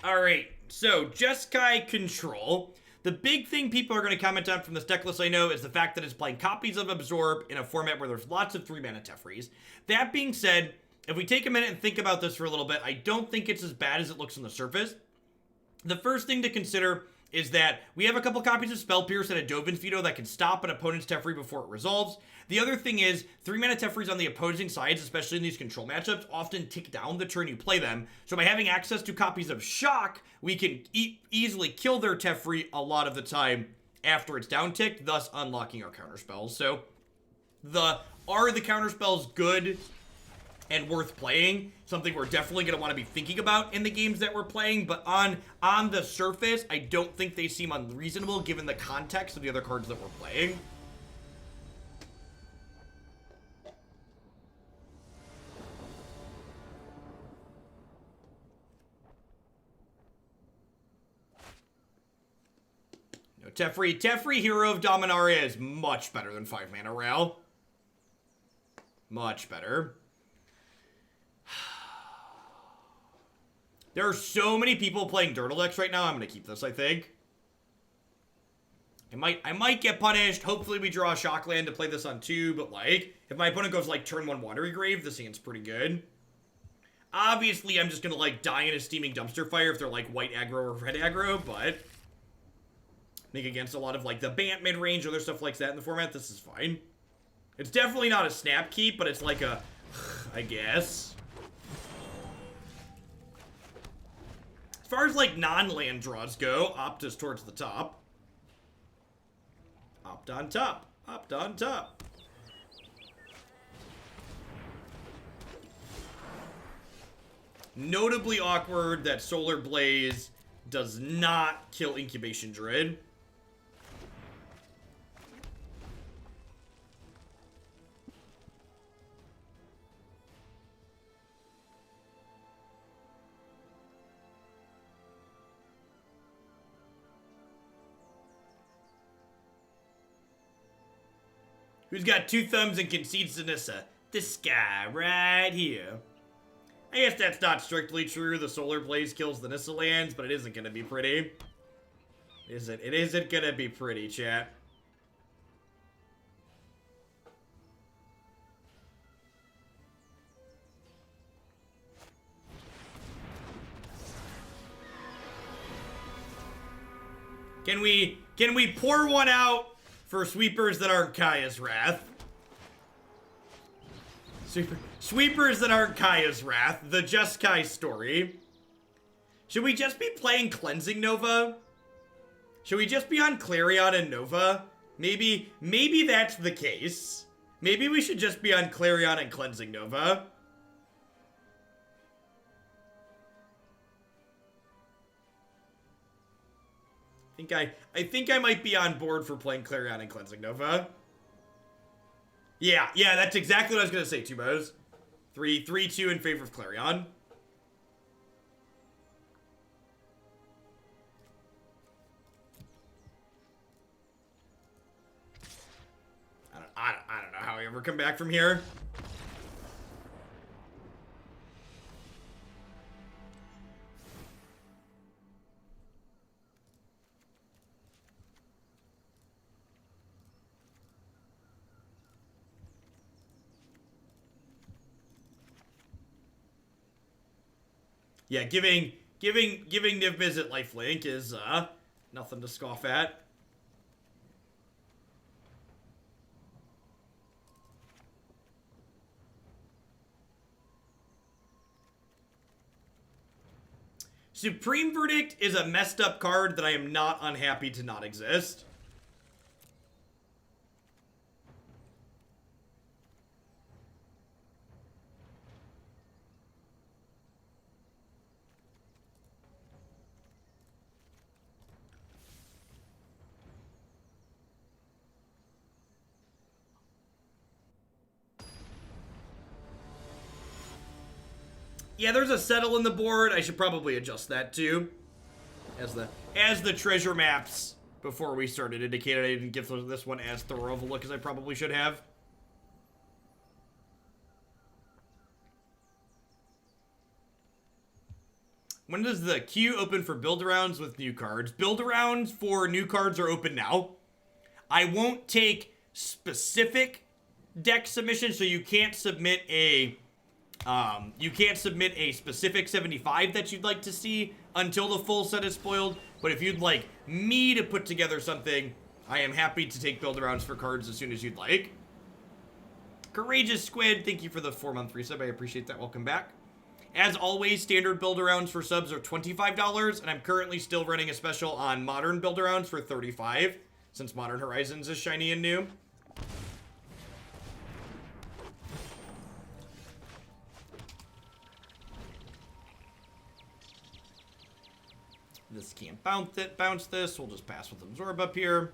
Alright, so Jeskai control. The big thing people are going to comment on from this deck list, I know, is the fact that it's playing copies of Absorb in a format where there's lots of 3-mana Teferis. That being said, if we take a minute and think about this for a little bit, I don't think it's as bad as it looks on the surface. The first thing to consider is that we have a couple copies of Spell Pierce and a Dovin Veto that can stop an opponent's Teferi before it resolves. The other thing is, 3-mana Teferis on the opposing sides, especially in these control matchups, often tick down the turn you play them. So by having access to copies of Shock, we can easily kill their Teferi a lot of the time after it's down ticked, thus unlocking our counterspells. So, are the counterspells good and worth playing? Something we're definitely going to want to be thinking about in the games that we're playing, but on the surface, I don't think they seem unreasonable given the context of the other cards that we're playing. No, Teferi, Hero of Dominaria is much better than 5-mana Rail. Much better. There are so many people playing Dirtle decks right now. I'm going to keep this, I think. I might get punished. Hopefully we draw a Shockland to play this on 2, but like, if my opponent goes like turn 1 Watery Grave, this hand's pretty good. Obviously, I'm just going to like die in a Steaming Dumpster Fire if they're like white aggro or red aggro, but I think against a lot of like the Bant mid-range or other stuff like that in the format, this is fine. It's definitely not a snap keep, but it's like a, I guess. As far as, like, non-land draws go, Opt is towards the top. Opt on top. Opt on top. Notably awkward that Solar Blaze does not kill Incubation Druid. Who's got 2 thumbs and concedes to Nissa? This guy right here. I guess that's not strictly true. The Solar Blaze kills the Nissa lands, but it isn't going to be pretty. It isn't going to be pretty, chat. Can we pour one out for sweepers that aren't Kaya's Wrath? Sweepers that aren't Kaya's Wrath. The Jeskai story. Should we just be playing Cleansing Nova? Should we just be on Clarion and Nova? Maybe that's the case. Maybe we should just be on Clarion and Cleansing Nova. I think I might be on board for playing Clarion and Cleansing Nova. Yeah, that's exactly what I was going to say, Tubos. 3-2 in favor of Clarion. I don't know how we ever come back from here. Yeah, giving Niv-Mizzet lifelink is nothing to scoff at. Supreme Verdict is a messed up card that I am not unhappy to not exist. Yeah, there's a settle in the board. I should probably adjust that too. As the treasure maps before we started indicated I didn't give this one as thorough of a look as I probably should have. When does the queue open for build-arounds with new cards? Build-arounds for new cards are open now. I won't take specific deck submissions, so you can't submit a specific 75 that you'd like to see until the full set is spoiled. But if you'd like me to put together something, I am happy to take build-arounds for cards as soon as you'd like. Courageous Squid, thank you for the 4-month resub. I appreciate that. Welcome back. As always, standard build-arounds for subs are $25, and I'm currently still running a special on modern build-arounds for $35, since Modern Horizons is shiny and new. This can't bounce this. We'll just pass with Absorb up here.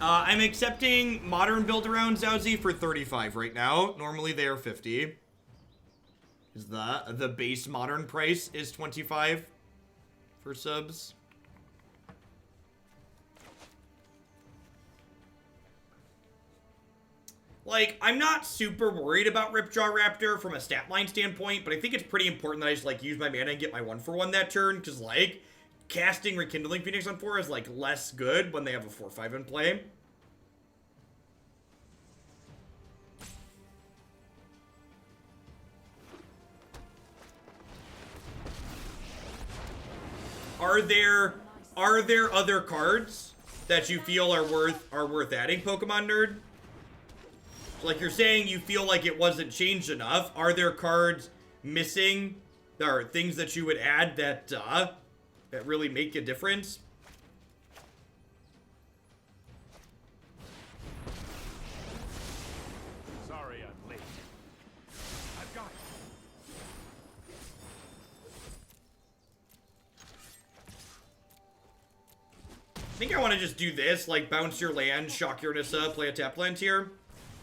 I'm accepting modern build-arounds, Zowzy, for 35 right now. Normally they are 50. Is the base modern price is 25 for subs. Like, I'm not super worried about Ripjaw Raptor from a stat line standpoint, but I think it's pretty important that I just, like, use my mana and get my 1-for-1 that turn, because, like, casting Rekindling Phoenix on 4 is, like, less good when they have a 4-5 in play. Are there other cards that you feel are worth adding, Pokemon Nerd? Like, you're saying you feel like it wasn't changed enough. Are there cards missing, or things that you would add that that really make a difference? Sorry, I'm late. I've got it. I think I want to just do this, like bounce your land, shock your Nissa, play a tap land here.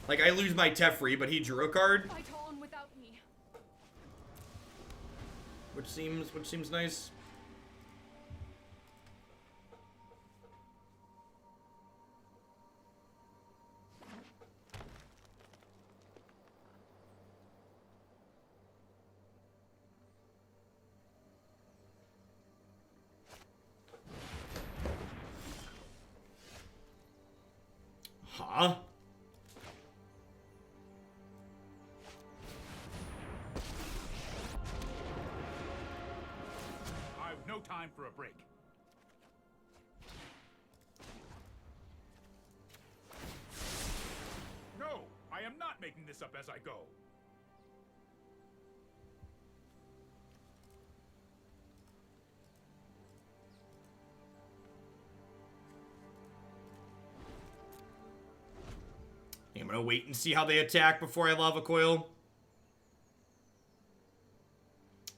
Like, I lose my Teferi, but he drew a card. Fight on without me. Which seems nice. Huh? I've no time for a break. No, I am not making this up as I go. I'm gonna wait and see how they attack before I Lava Coil.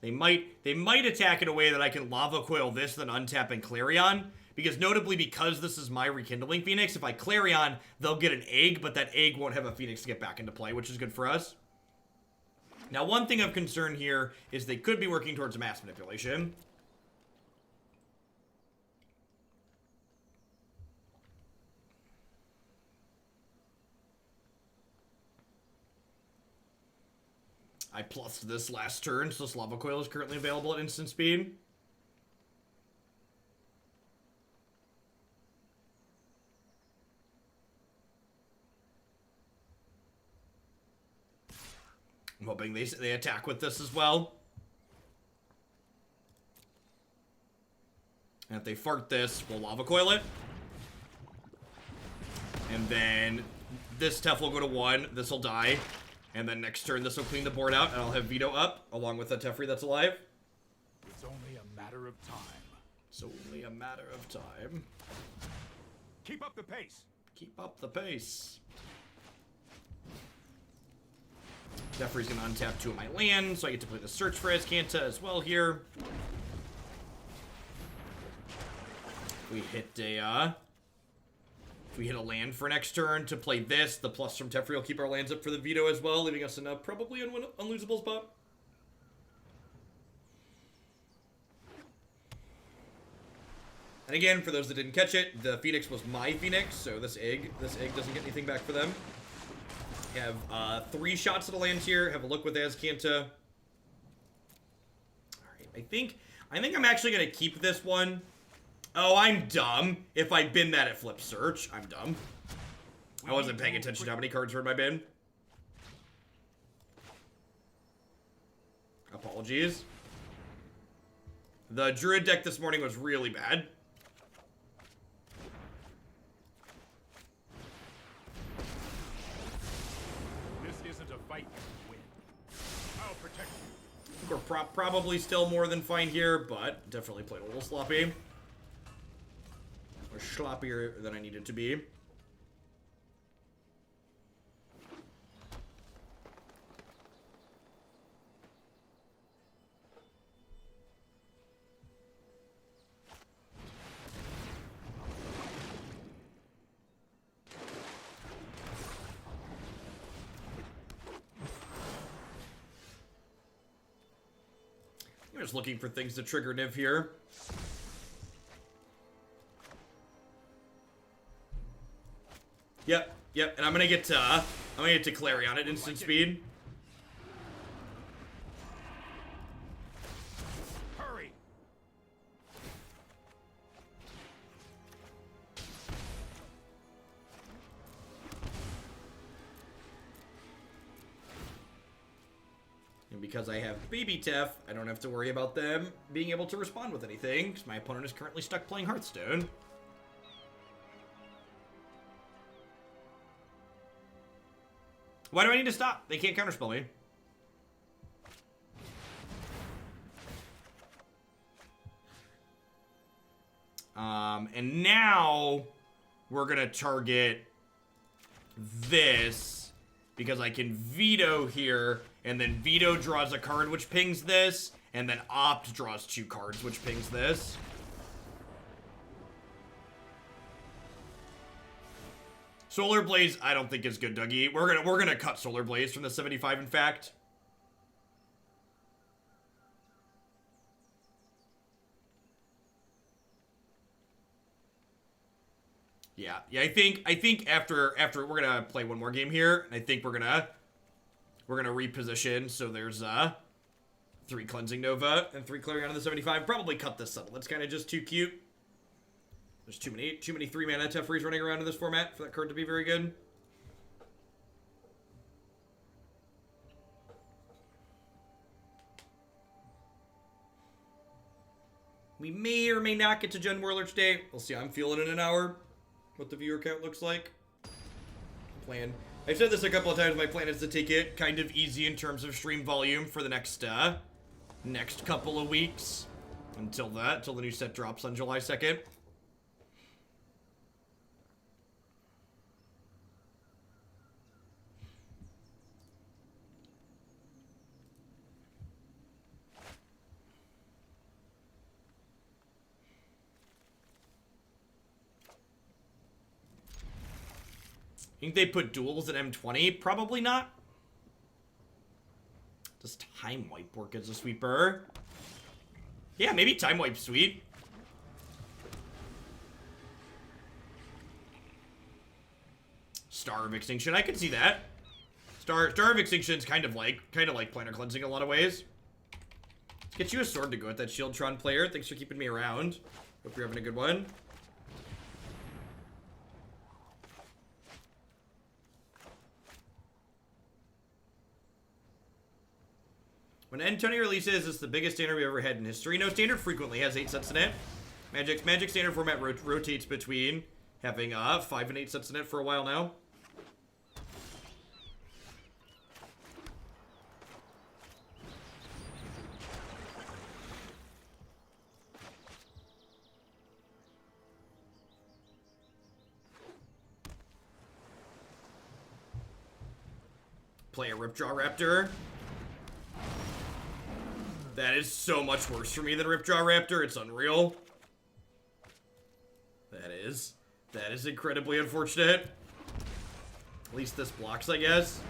They might attack in a way that I can Lava Coil this, then untap and Clarion. Because notably, because this is my Rekindling Phoenix, if I Clarion, they'll get an egg, but that egg won't have a Phoenix to get back into play, which is good for us. Now, one thing of concern here is they could be working towards mass manipulation. I plussed this last turn, so this Lava Coil is currently available at instant speed. I'm hoping they attack with this as well. And if they fart this, we'll Lava Coil it. And then this Tef will go to 1, this will die. And then next turn, this will clean the board out, and I'll have Veto up, along with a Teferi that's alive. It's only a matter of time. It's only a matter of time. Keep up the pace. Keep up the pace. Teferi's gonna untap 2 of my lands, so I get to play the Search for Azcanta as well here. We hit a if we hit a land for next turn to play this, the plus from Teferi will keep our lands up for the veto as well, leaving us in a probably unlosable spot. And again, for those that didn't catch it, the Phoenix was my Phoenix, so this egg doesn't get anything back for them. Have 3 shots at the land here. Have a look with Azcanta. Alright, I think I'm actually gonna keep this one. Oh, I'm dumb. If I bin that at Flip Search, I'm dumb. I wasn't paying attention to how many cards were in my bin. Apologies. The Druid deck this morning was really bad. This isn't a fight you win. I'll protect you. We're probably still more than fine here, but definitely played a little sloppy. Or sloppier than I needed to be. I'm just looking for things to trigger Niv here. Yep, and I'm gonna get to Clarion at instant speed. Hurry. And because I have Baby Tef, I don't have to worry about them being able to respond with anything, because my opponent is currently stuck playing Hearthstone. Why do I need to stop? They can't counterspell me. And now we're gonna target this because I can veto here, and then veto draws a card which pings this, and then opt draws 2 cards which pings this. Solar Blaze, I don't think is good, Dougie. We're gonna cut Solar Blaze from the 75, in fact. Yeah, I think after we're gonna play one more game here, and I think we're gonna reposition. So there's 3 Cleansing Nova and 3 Clarion on the 75. Probably cut this Subtle. It's kind of just too cute. There's too many 3-mana Teferis running around in this format for that card to be very good. We may or may not get to Gen Warlord today. We'll see how I'm feeling in an hour. What the viewer count looks like. Plan. I've said this a couple of times. My plan is to take it kind of easy in terms of stream volume for the next couple of weeks. Until the new set drops on July 2nd. Think they put duels at M20? Probably not. Does Time Wipe work as a sweeper? Yeah, maybe Time Wipe's sweet. Star of Extinction, I could see that. Star of Extinction's kind of like Planar Cleansing in a lot of ways. Let's get you a sword to go with that Shieldtron player. Thanks for keeping me around. Hope you're having a good one. When N20 releases, it's the biggest standard we've ever had in history. No, standard frequently has 8 sets in it. Magic standard format rotates between having 5 and 8 sets in it for a while now. play a Ripjaw Raptor. That is so much worse for me than Ripjaw Raptor. It's unreal. That is incredibly unfortunate. At least this blocks, I guess.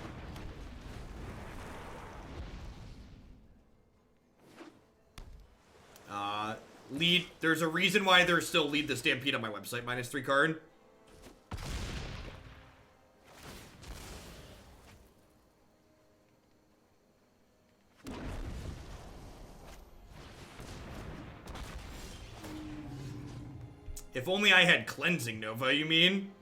Lead. There's a reason why there's still Lead the Stampede on my website. -3 card. If only I had Cleansing Nova, you mean?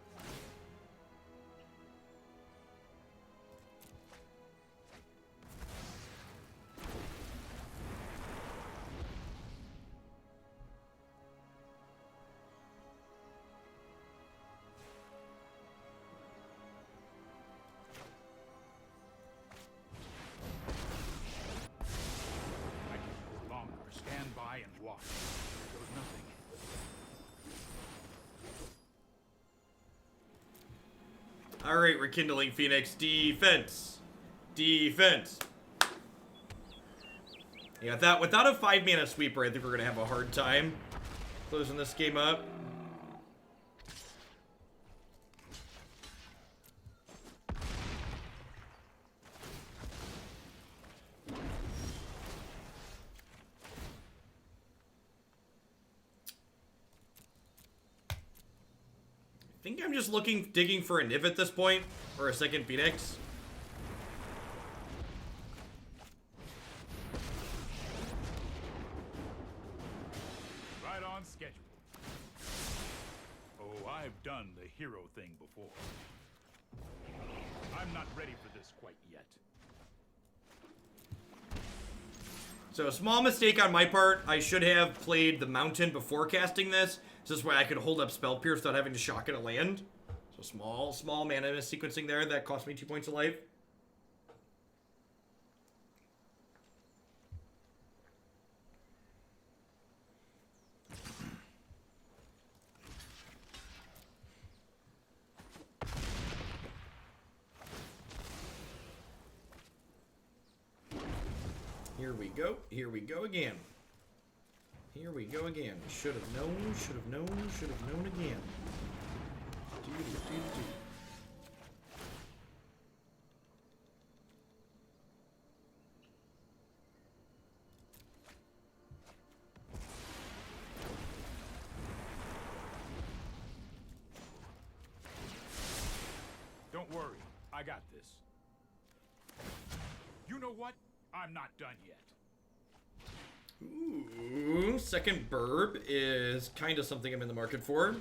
Alright, Rekindling Phoenix. Defense. Defense. Yeah, without a 5-mana sweeper, I think we're going to have a hard time closing this game up. I think I'm just digging for a Niv at this point, or a second Phoenix. Right on schedule. Oh, I've done the hero thing before. I'm not ready for this quite yet. So a small mistake on my part. I should have played the Mountain before casting this. So this way I could hold up Spell Pierce without having to shock it a land. So small mana sequencing there. That cost me 2 points of life. Here we go. Here we go again. Here we go again. Should have known, should have known, should have known again. Don't worry, I got this. You know what? I'm not done yet. Ooh, second burb is kind of something I'm in the market for.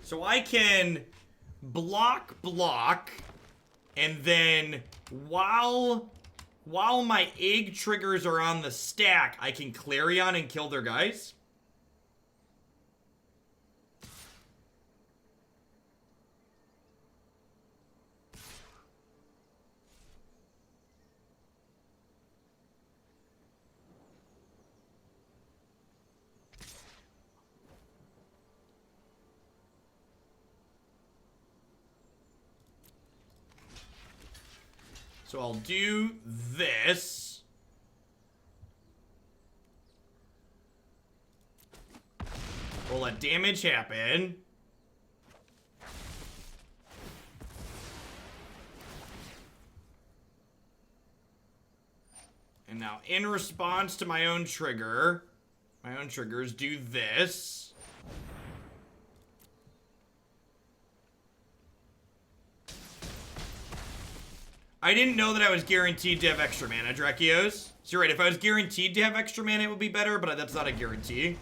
So I can block, and then while my egg triggers are on the stack, I can Clarion and kill their guys. So I'll do this. We'll let damage happen. And now in response to my own triggers, do this. I didn't know that I was guaranteed to have extra mana, Drakios. So you're right, if I was guaranteed to have extra mana, it would be better, but that's not a guarantee.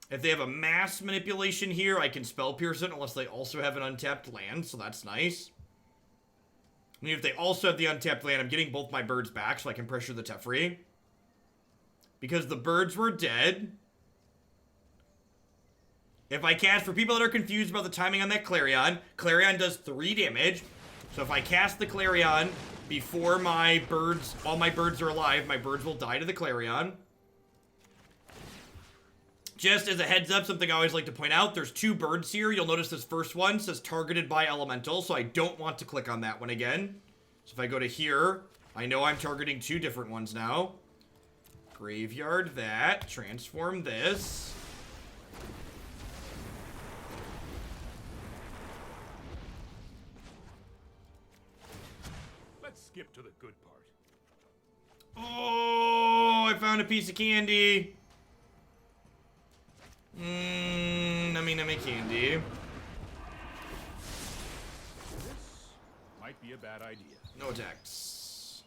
If they have a mass manipulation here, I can Spell Pierce it unless they also have an untapped land, so that's nice. I mean, if they also have the untapped land, I'm getting both my birds back so I can pressure the Teferi. Because the birds were dead. If I cast, for people that are confused about the timing on that Clarion, Clarion does 3 damage. So if I cast the Clarion Before my birds, all my birds are alive, my birds will die to the Clarion. Just as a heads up, something I always like to point out, there's 2 birds here. You'll notice this first one says targeted by elemental, so I don't want to click on that one again. So if I go to here, I know I'm targeting 2 different ones now. Graveyard that, transform this. Let's skip to the good part. Oh, I found a piece of candy. Nummy candy. This might be a bad idea. No attacks.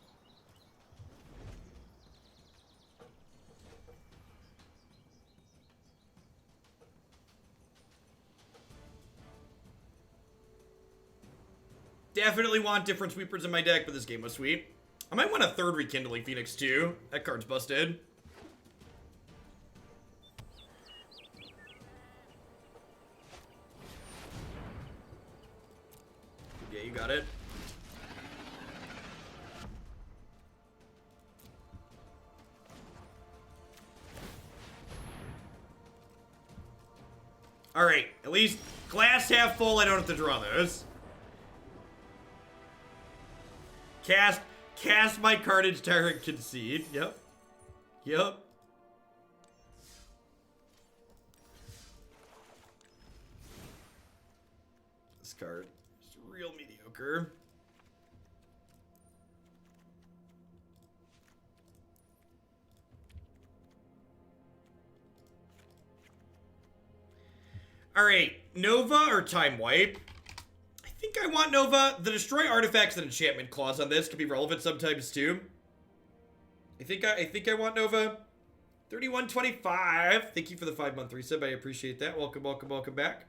Definitely want different sweepers in my deck, but this game was sweet. I might want a 3rd Rekindling Phoenix too. That card's busted. Yeah, you got it. Alright, at least glass half full, I don't have to draw those. Cast my Carnage Tyrant, concede. Yep. Yep. This card is real mediocre. Alright, Nova or Time Wipe? I think I want Nova. The destroy artifacts and enchantment clause on this could be relevant sometimes too. I think I want Nova. 3125. Thank you for the 5-month resub. I appreciate that. Welcome, welcome, welcome back.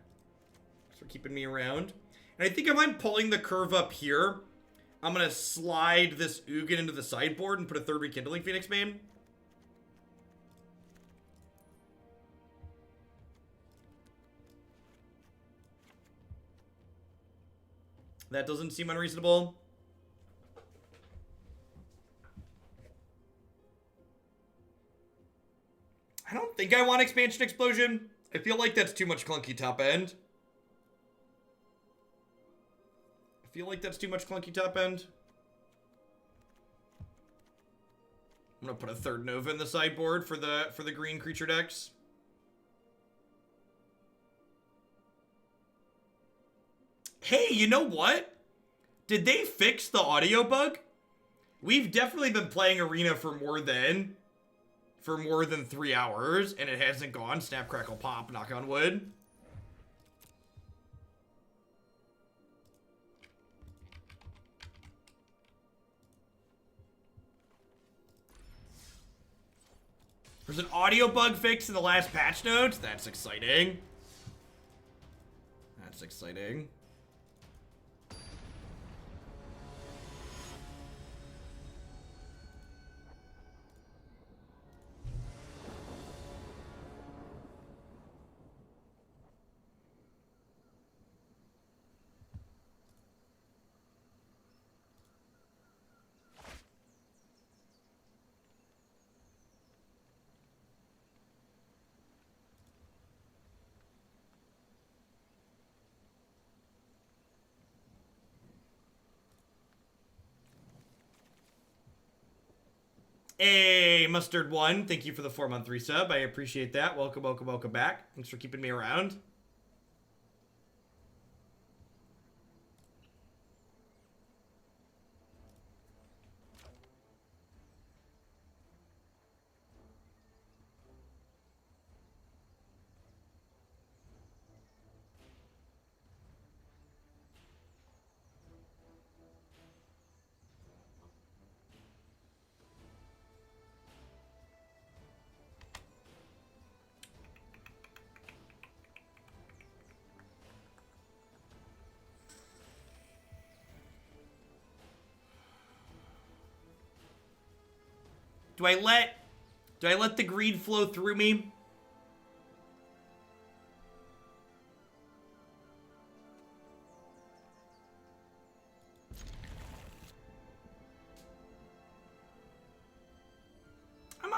Thanks for keeping me around. And I think if I'm pulling the curve up here, I'm gonna slide this Ugin into the sideboard and put a 3rd Rekindling Phoenix main. That doesn't seem unreasonable. I don't think I want Expansion Explosion. I feel like that's too much clunky top end. I'm gonna put a 3rd Nova in the sideboard for the green creature decks. Hey, you know what? Did they fix the audio bug? We've definitely been playing Arena for more than 3 hours, and it hasn't gone. Snap, crackle, pop, knock on wood. There's an audio bug fix in the last patch notes. That's exciting. That's exciting. Hey, Mustard1, thank you for the 4-month resub. I appreciate that. Welcome, welcome, welcome back. Thanks for keeping me around. Do I let the greed flow through me?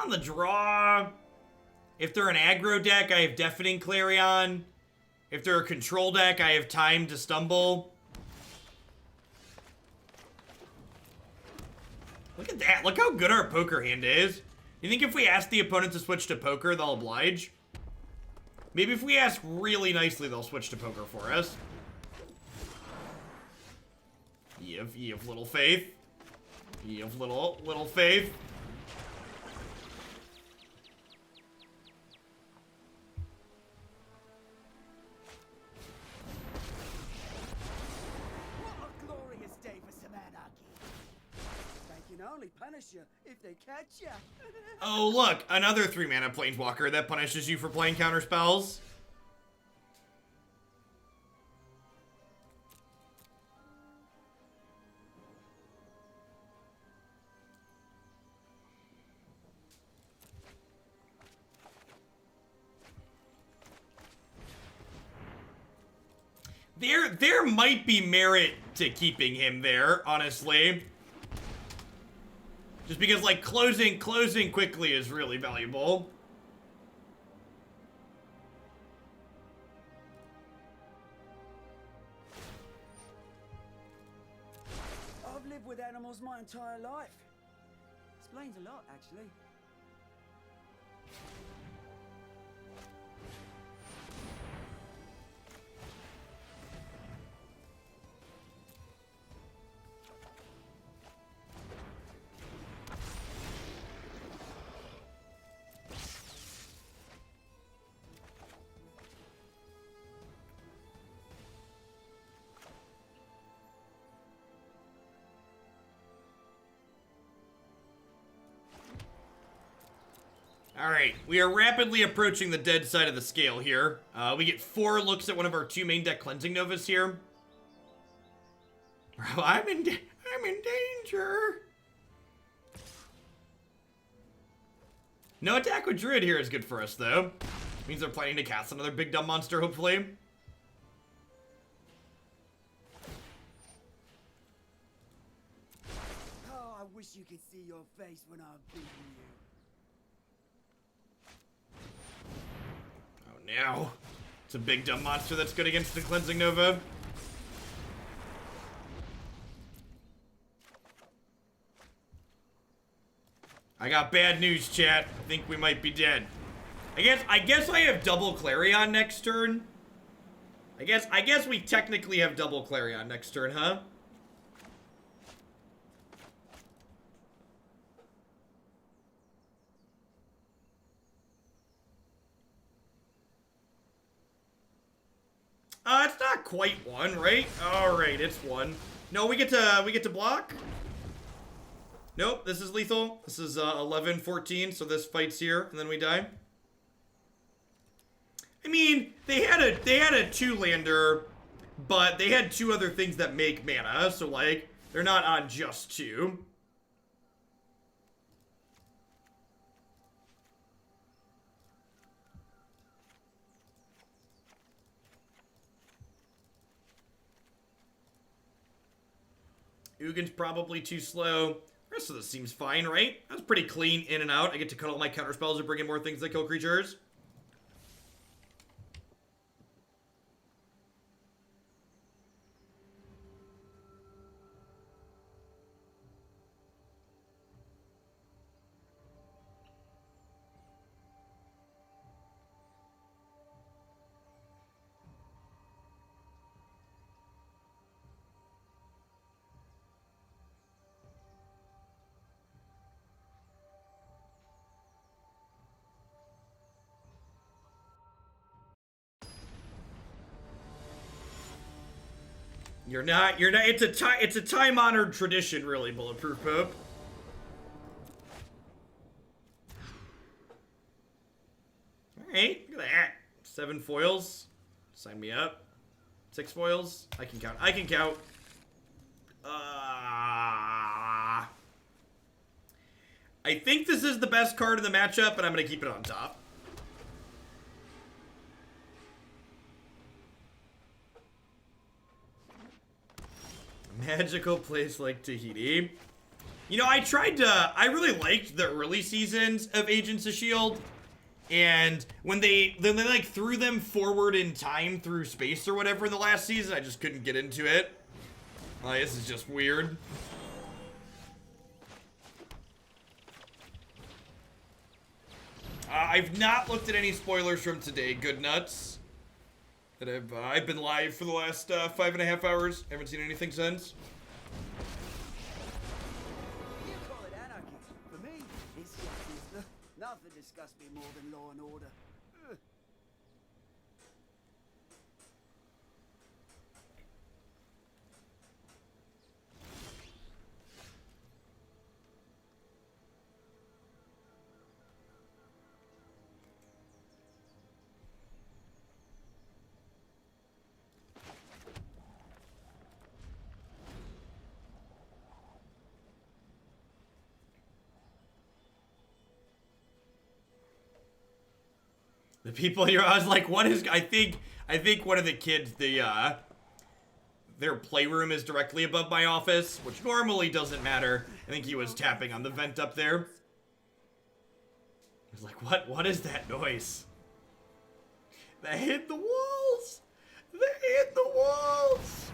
on the draw, if they're an aggro deck, I have Deafening Clarion. If they're a control deck, I have Time to Stumble. Look at that. Look how good our poker hand is. You think if we ask the opponent to switch to poker, they'll oblige? Maybe if we ask really nicely, they'll switch to poker for us. Ye of little faith. Ye of little faith. What a glorious day for some anarchy. They can only punish you if they catch you. Oh, look, another 3-mana Planeswalker that punishes you for playing counter spells. There might be merit to keeping him there, honestly. Just because, like, closing quickly is really valuable. I've lived with animals my entire life. Explains a lot, actually. Alright, we are rapidly approaching the dead side of the scale here. We get 4 looks at one of our 2 main deck Cleansing Novas here. I'm in danger. No attack with Druid here is good for us, though. Means they're planning to cast another big dumb monster, hopefully. Oh, I wish you could see your face when I'm beating you. Oh, no. It's a big dumb monster that's good against the Cleansing Nova. I got bad news, chat. I think we might be dead. I guess I have double Clarion next turn. I guess we technically have double Clarion next turn, huh? It's not quite 1, right? All right, it's 1. No, we get to block. Nope, this is lethal. This is 11, 14, so this fights here, and then we die. I mean, they had a 2-lander, but they had 2 other things that make mana, so like they're not on just 2. Ugin's probably too slow. The rest of this seems fine, right? That's pretty clean in and out. I get to cut all my counter spells and bring in more things that kill creatures. You're not, it's a time-honored tradition, really, Bulletproof Pope. Alright, look at that. 7 foils. Sign me up. 6 foils. I can count. I think this is the best card in the matchup, and I'm going to keep it on top. Magical place like Tahiti. You know, I really liked the early seasons of Agents of S.H.I.E.L.D. And when they like threw them forward in time through space or whatever in the last season, I just couldn't get into it. This is just weird. I've not looked at any spoilers from today, good nuts. That I've been live for the last 5.5 hours. Haven't seen anything since. You call it anarchy. For me, it's just nothing disgusts me more than law and order. Ugh. The people here, I was like, what is, I think one of the kids, their playroom is directly above my office, which normally doesn't matter. I think he was tapping on the vent up there. I was like, what is that noise? They hit the walls! They hit the walls!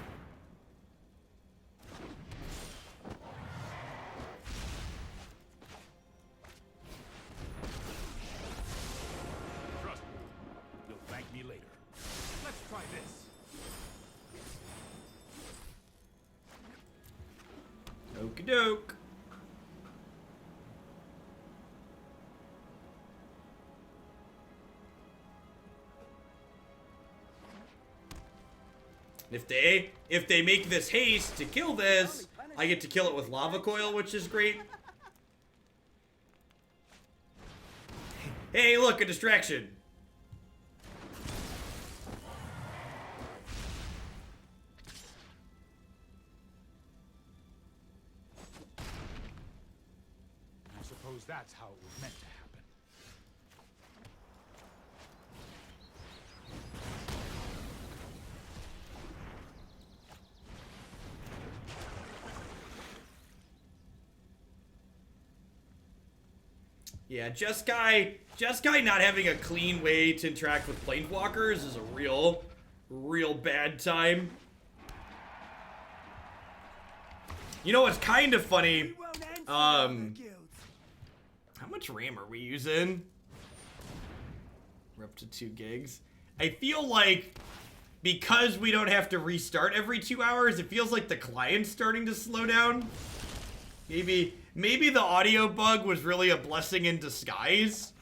Okie doke. If they make this haste to kill this, I get to kill it with Lava Coil, which is great. Hey, look, a distraction. That's how it was meant to happen. Yeah, Jeskai not having a clean way to interact with Planeswalkers is a real bad time. You know what's kind of funny? How much RAM are we using? We're up to 2 gigs. I feel like because we don't have to restart every 2 hours, it feels like the client's starting to slow down. Maybe the audio bug was really a blessing in disguise.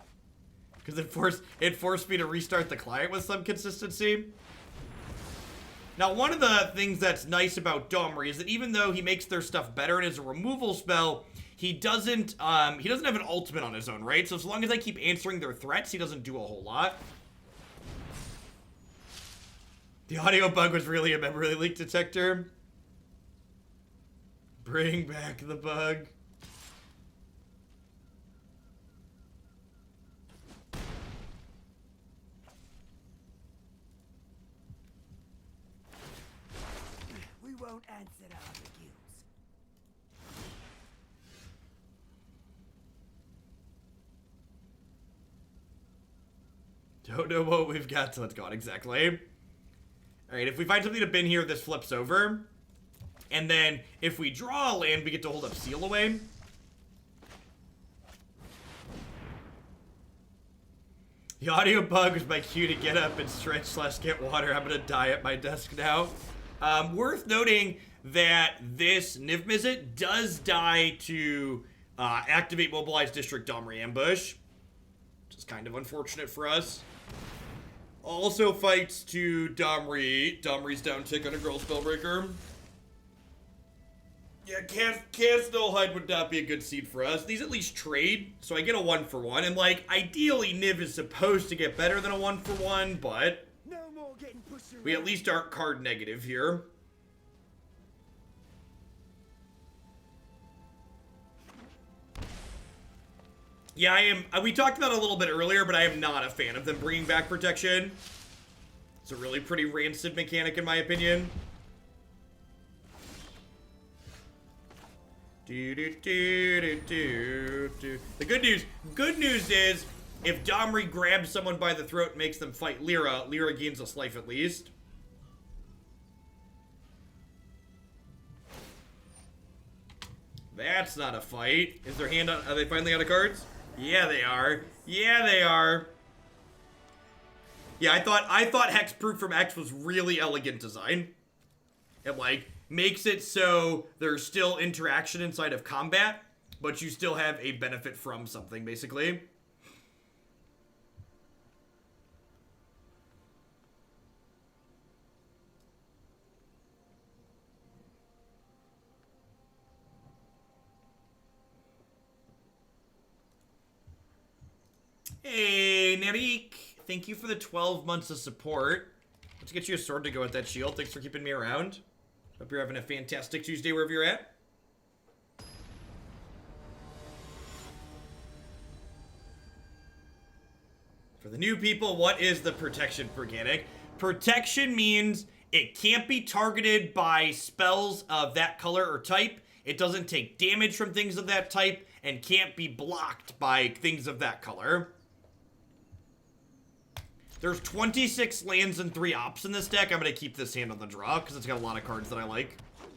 Because it forced me to restart the client with some consistency. Now, one of the things that's nice about Dawnbringer is that even though he makes their stuff better and is a removal spell, he doesn't have an ultimate on his own, right? So as long as I keep answering their threats, he doesn't do a whole lot. The audio bug was really a memory leak detector. Bring back the bug. We won't answer our guilds. Don't know what we've got till it's gone exactly. Alright, if we find something to bin here, this flips over. And then, if we draw a land, we get to hold up Seal Away. The audio bug was my cue to get up and stretch / get water. I'm gonna die at my desk now. Worth noting that this Niv-Mizzet does die to activate Mobilized District Domri Ambush, which is kind of unfortunate for us. Also fights to Domri. Domri's down tick on a Girl Spellbreaker. Yeah, Cast No Hide would not be a good seed for us. These at least trade, so I get a 1-for-1. And, like, ideally, Niv is supposed to get better than a 1-for-1, but No more getting pushed around. we at least aren't card negative here. Yeah, I am. We talked about it a little bit earlier, but I am not a fan of them bringing back protection. It's a really pretty rancid mechanic, in my opinion. The good news is, if Domri grabs someone by the throat and makes them fight Lyra, Lyra gains a life at least. That's not a fight. Is their hand on? Are they finally out of cards? Yeah, they are. Yeah, they are. Yeah, I thought Hexproof from X was really elegant design. It like makes it so there's still interaction inside of combat, but you still have a benefit from something, basically. Hey, Nerik. Thank you for the 12 months of support. Let's get you a sword to go with that shield. Thanks for keeping me around. Hope you're having a fantastic Tuesday wherever you're at. For the new people, what is the protection mechanic? Protection means it can't be targeted by spells of that color or type. It doesn't take damage from things of that type and can't be blocked by things of that color. There's 26 lands and 3 ops in this deck. I'm going to keep this hand on the draw because it's got a lot of cards that I like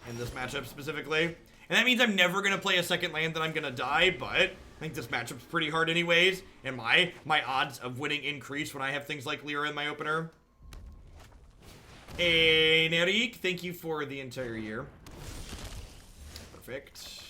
in this matchup specifically. And that means I'm never going to play a second land that I'm going to die, but I think this matchup's pretty hard anyways. And my odds of winning increase when I have things like Lyra in my opener. Hey, Nerik, thank you for the entire year. Perfect.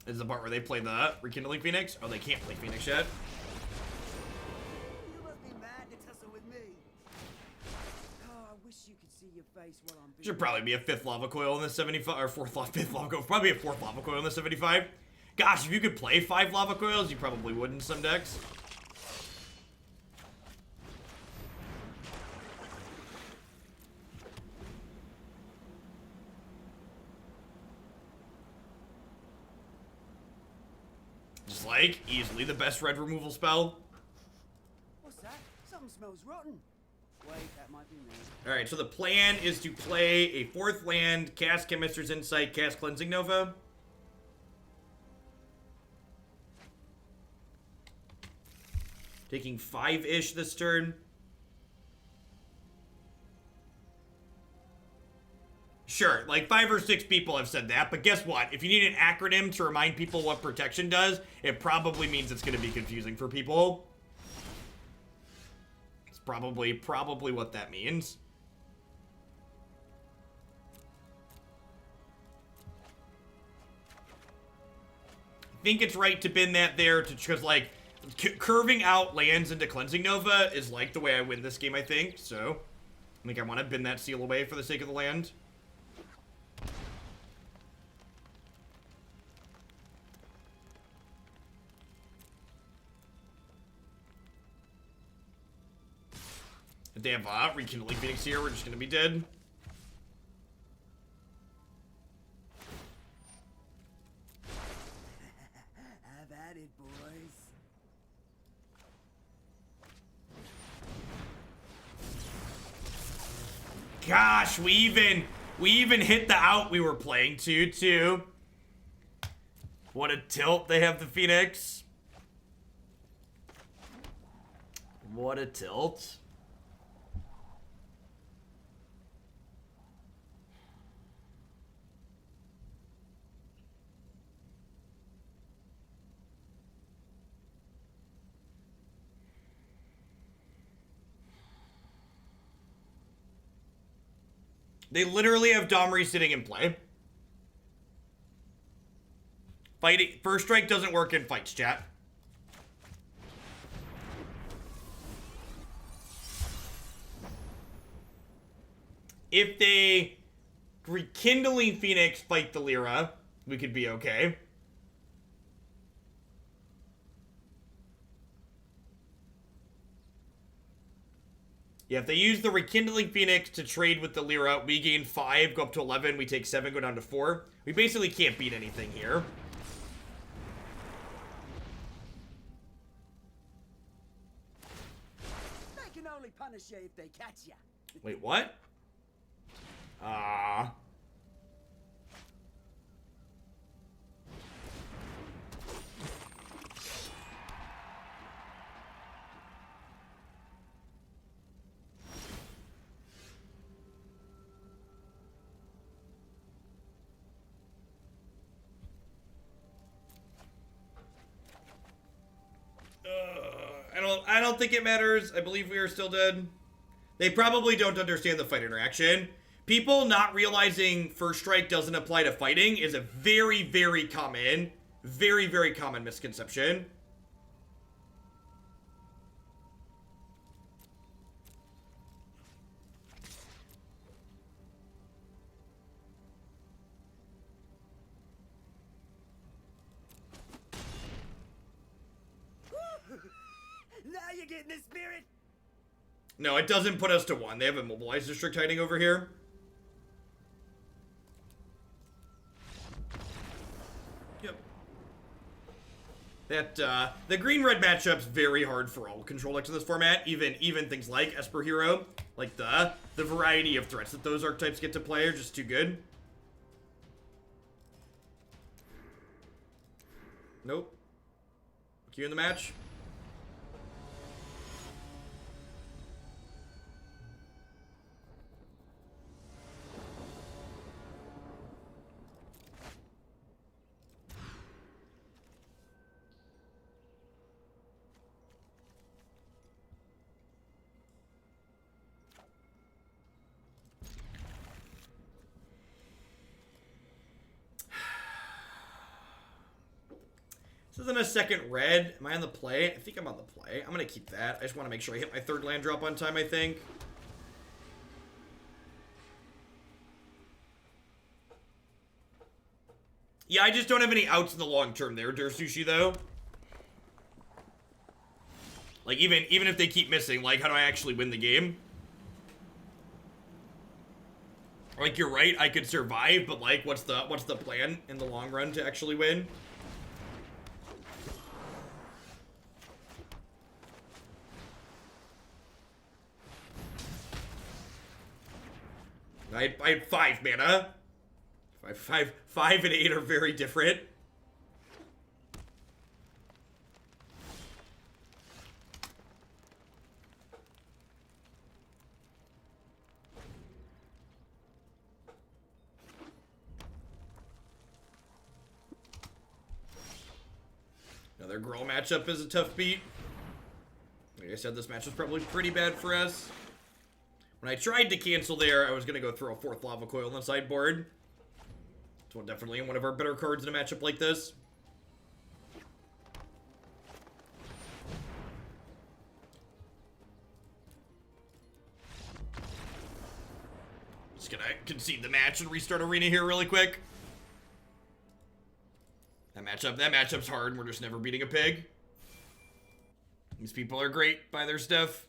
This is the part where they play the Rekindling Phoenix. Oh, they can't play Phoenix yet. You must be mad to tussle with me. Oh, I wish you could see your face while I'm. Should probably be a 5th Lava Coil in the 75, or 5th Lava Coil. Probably a 4th Lava Coil in the 75. Gosh, if you could play 5 Lava Coils, you probably would in some decks. Just like, easily the best red removal spell. What's that? Something smells rotten. Wait, that might be me. Alright, so the plan is to play a 4th land, cast Chemister's Insight, cast Cleansing Nova. Taking 5-ish this turn. Sure, like 5 or 6 people have said that, but guess what? If you need an acronym to remind people what protection does, it probably means it's going to be confusing for people. It's probably what that means. I think it's right to bin that there because, like, curving out lands into Cleansing Nova is like the way I win this game, I think. So, I think I want to bin that seal away for the sake of the land. If they have Rekindling Phoenix here, we're just going to be dead. Have at it, boys. Gosh, we even hit the out we were playing too. What a tilt they have the Phoenix. What a tilt. They literally have Domri sitting in play. Fighting First Strike doesn't work in fights, chat. If they Rekindling Phoenix fight the Lyra, we could be okay. Yeah, if they use the Rekindling Phoenix to trade with the Lyra, we gain 5, go up to 11, we take 7, go down to 4. We basically can't beat anything here. They can only punish you if they catch you. Wait, what? I don't think it matters. I believe we are still dead. They probably don't understand the fight interaction. People not realizing First Strike doesn't apply to fighting is a very, very common misconception. Now you're getting the spirit. No, it doesn't put us to 1. They have immobilized District hiding over here. Yep. That, the green-red matchup's very hard for all control decks in this format. Even things like Esper Hero. Like, the variety of threats that those archetypes get to play are just too good. Nope. Q in the match. This isn't a second red. Am I on the play? I think I'm on the play. I'm going to keep that. I just want to make sure I hit my 3rd land drop on time, I think. Yeah, I just don't have any outs in the long term there, Dursushi, though. Like, even if they keep missing, like, how do I actually win the game? Like, you're right, I could survive, but, like, what's the plan in the long run to actually win? I have 5 mana. 5 and 8 are very different. Another Gruul matchup is a tough beat. Like I said, this match was probably pretty bad for us. When I tried to cancel there, I was going to go throw a 4th Lava Coil on the sideboard. So definitely one of our better cards in a matchup like this. Just going to concede the match and restart Arena here really quick. That matchup's hard. We're just never beating a pig. These people are great by their stuff.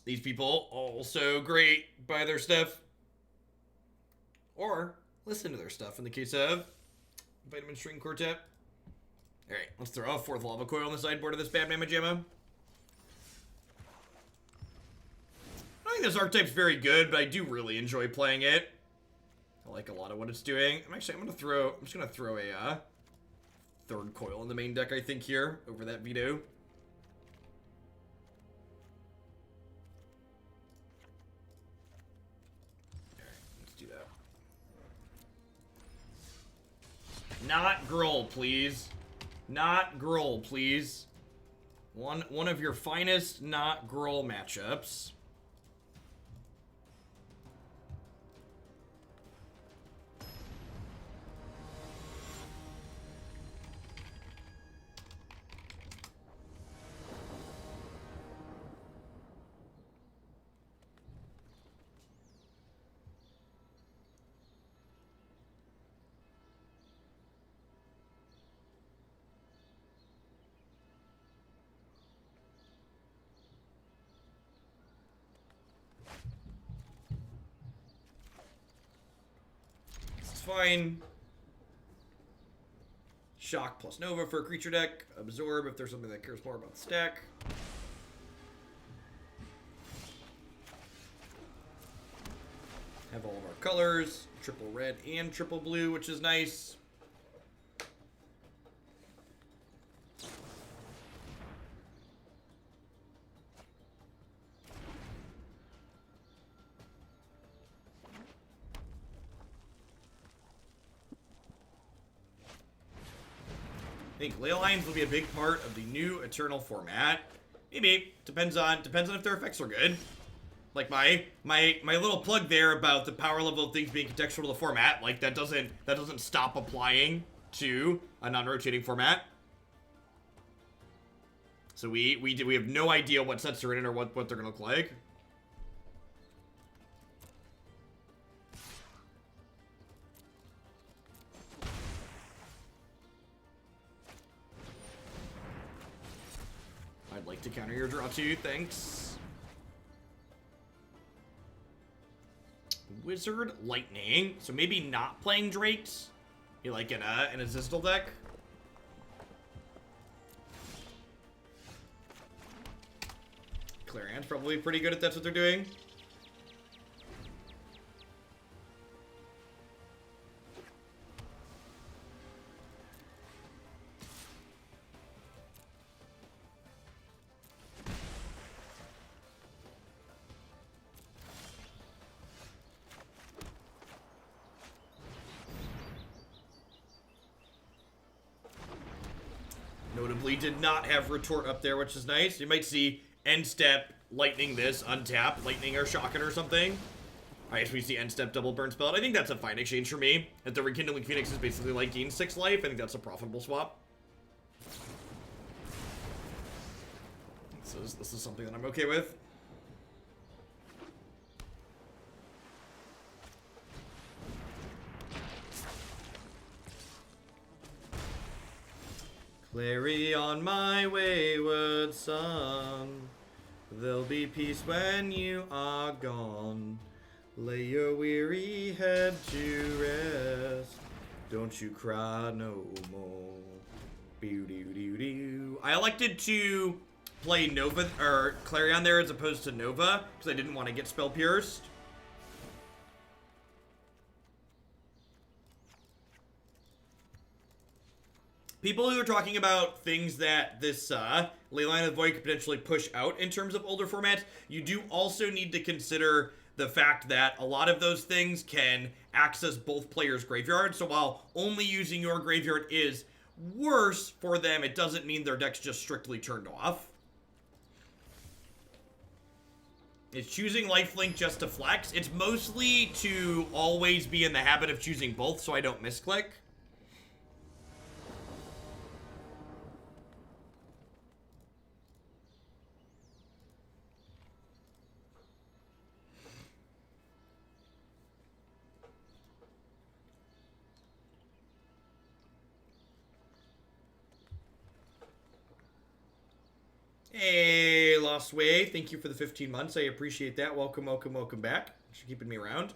These people also great by their stuff. Or listen to their stuff in the case of Vitamin String Quartet. Alright, let's throw a 4th Lava Coil on the sideboard of this bad Mamma Jamma. I think this archetype's very good, but I do really enjoy playing it. I like a lot of what it's doing. I'm just gonna throw a 3rd coil in the main deck, I think, here, over that Veto. Not Gruul, please. Not Gruul, please. One of your finest not Gruul matchups. fine. Shock plus Nova for a creature deck. Absorb if there's something that cares more about the stack. Have all of our colors. Triple red and triple blue, which is nice. I think Ley Lines will be a big part of the new Eternal format. Maybe. Depends on if their effects are good. Like my little plug there about the power level of things being contextual to the format, like that doesn't stop applying to a non-rotating format. So we have no idea what sets are in it or what they're gonna look like. I'd like to counter your draw too, thanks. Wizard Lightning. So maybe not playing Drakes. You like in a Zistel deck. Clarion's probably pretty good if that's what they're doing. Notably did not have Retort up there, which is nice. You might see End Step Lightning this, untap, Lightning or Shocking or something. I guess we see End Step double burn spell. I think that's a fine exchange for me. If the Rekindling Phoenix is basically like gain 6 life, I think that's a profitable swap. This is something that I'm okay with. Clarion, my wayward son, there'll be peace when you are gone. Lay your weary head to rest. Don't you cry no more. I elected to play Nova or Clarion there as opposed to Nova because I didn't want to get spell pierced. People who are talking about things that this Leyline of Void could potentially push out in terms of older formats, you do also need to consider the fact that a lot of those things can access both players' graveyards. So while only using your graveyard is worse for them, it doesn't mean their deck's just strictly turned off. It's choosing lifelink just to flex. It's mostly to always be in the habit of choosing both so I don't misclick. Hey, Lost Way. Thank you for the 15 months. I appreciate that. Welcome, welcome, welcome back. Thanks for keeping me around.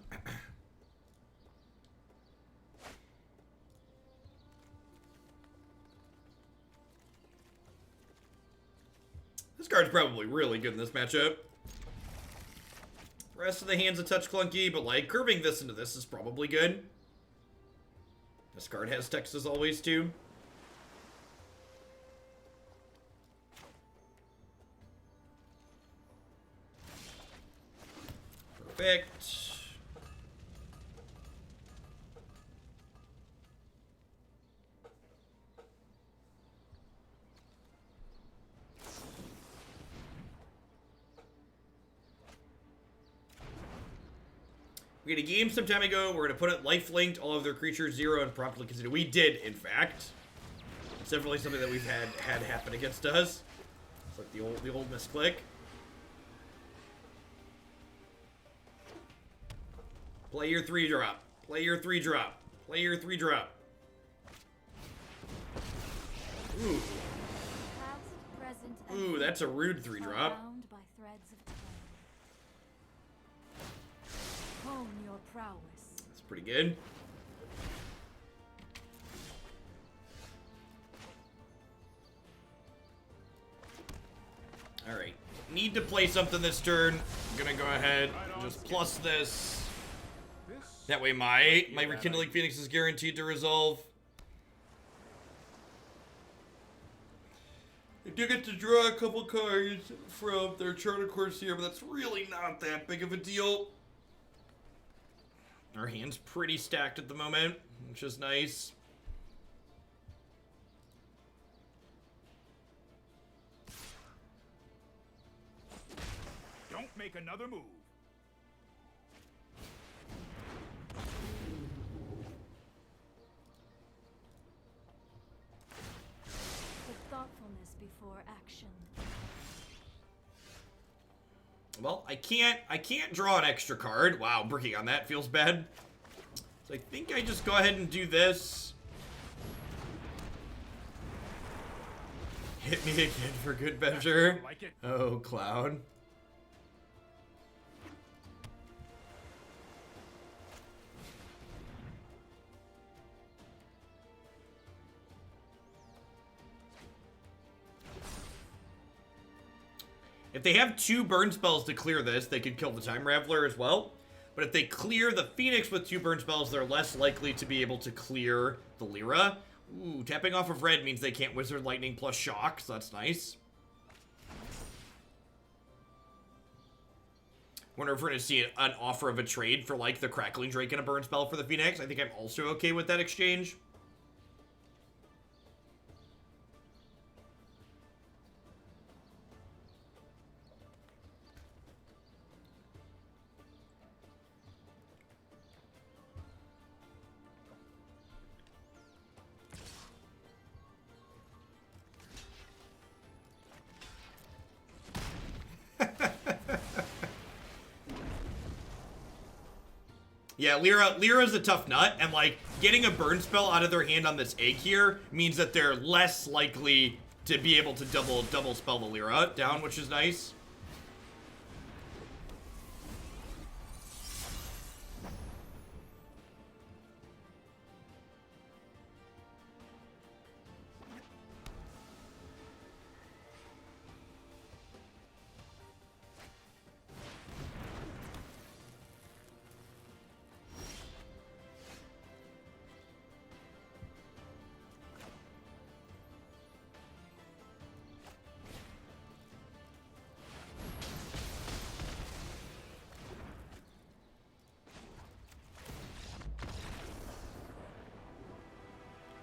This card's probably really good in this matchup. Rest of the hand's a touch clunky, but like curving this into this is probably good. This card has text as always too. Perfect. We had a game some time ago. We're going to put it life-linked, all of their creatures 0 and promptly consider. We did, in fact. It's definitely something that we've had happen against us. It's like the old misclick. Play your 3-drop. Play your 3-drop. Play your 3-drop. Ooh. Ooh, that's a rude 3-drop. Hone your prowess. That's pretty good. need to play something this turn. I'm gonna go ahead and just plus this. That way my Rekindling Phoenix is guaranteed to resolve. I do get to draw a couple cards from their Charter Course here, but that's really not that big of a deal. Our hand's pretty stacked at the moment, which is nice. Don't make another move. Thoughtfulness before action. Well, I can't draw an extra card. Wow, bricking on that feels bad. So I think I just go ahead and do this. Hit me again for good measure. Like it. Oh, Cloud. If they have 2 burn spells to clear this, they could kill the Time Raveler as well. But if they clear the Phoenix with 2 burn spells, they're less likely to be able to clear the Lyra. Ooh, tapping off of red means they can't Wizard Lightning plus Shock, so that's nice. Wonder if we're going to see an offer of a trade for, like, the Crackling Drake and a burn spell for the Phoenix. I think I'm also okay with that exchange. Yeah, Lyra's a tough nut, and like getting a burn spell out of their hand on this egg here means that they're less likely to be able to double spell the Lyra down, which is nice.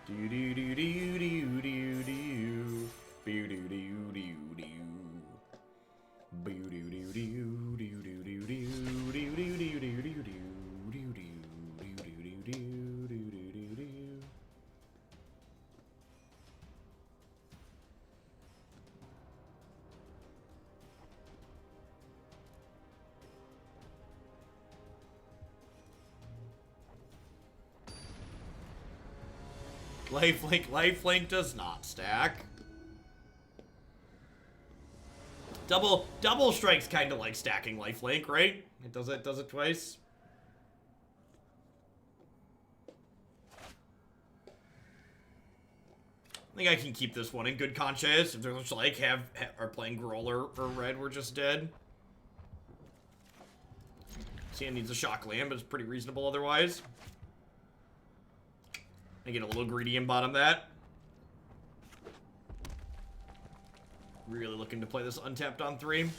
Do do do do do do do. Boo do do do do. Boo do do do do do do do do do do do do do do do. Lifelink does not stack. Double strike's kind of like stacking lifelink, right? It does it twice. I think I can keep this one in good conscience. If they're just like are playing Groll or Red, we're just dead. Sand needs a shock land, but it's pretty reasonable otherwise. I get a little greedy and bottom that. Really looking to play this untapped on 3.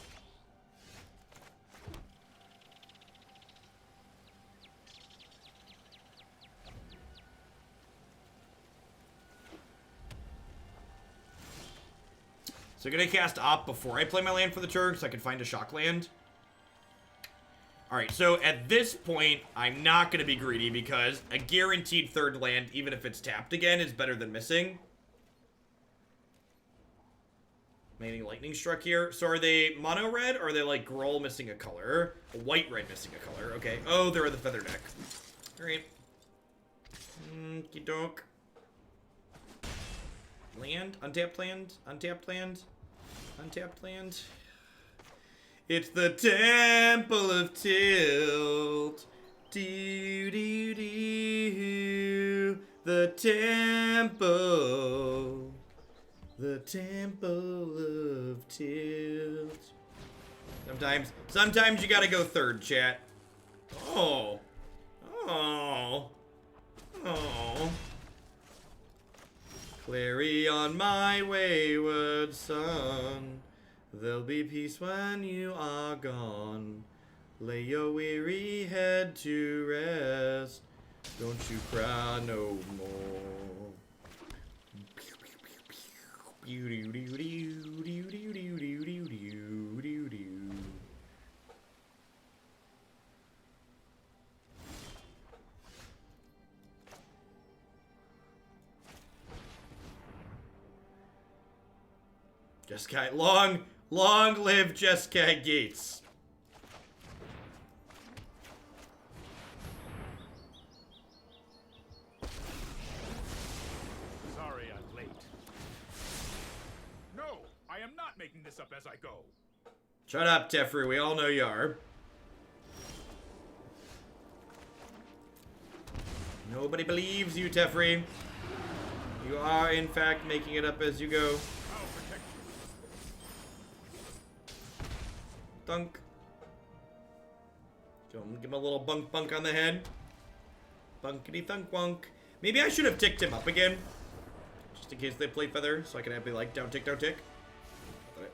So I'm gonna cast Op before I play my land for the turn so I can find a shock land. Alright, so at this point, I'm not going to be greedy because a guaranteed 3rd land, even if it's tapped again, is better than missing. Maybe Lightning Struck here. So are they mono red or are they like Groll missing a color? White red missing a color, okay. Oh, they're in the feather deck. Alright. Okey-doke. Land? Untapped land? Untapped land? Untapped land? It's the Temple of Tilt. Do do do. The Temple. The Temple of Tilt. Sometimes you gotta go third, chat. Oh. Oh. Oh. Clarion, my wayward son. There'll be peace when you are gone. Lay your weary head to rest. Don't you cry no more. Jeskai, long live Jeskai Gates. Sorry I'm late. No, I am not making this up as I go. Shut up, Teferi. We all know you are. Nobody believes you, Teferi. You are, in fact, making it up as you go. I'll protect you. Thunk. Give him a little bunk on the head. Bunkity thunk wunk. Maybe I should have ticked him up again. Just in case they play feather, so I can be like, down tick, down tick.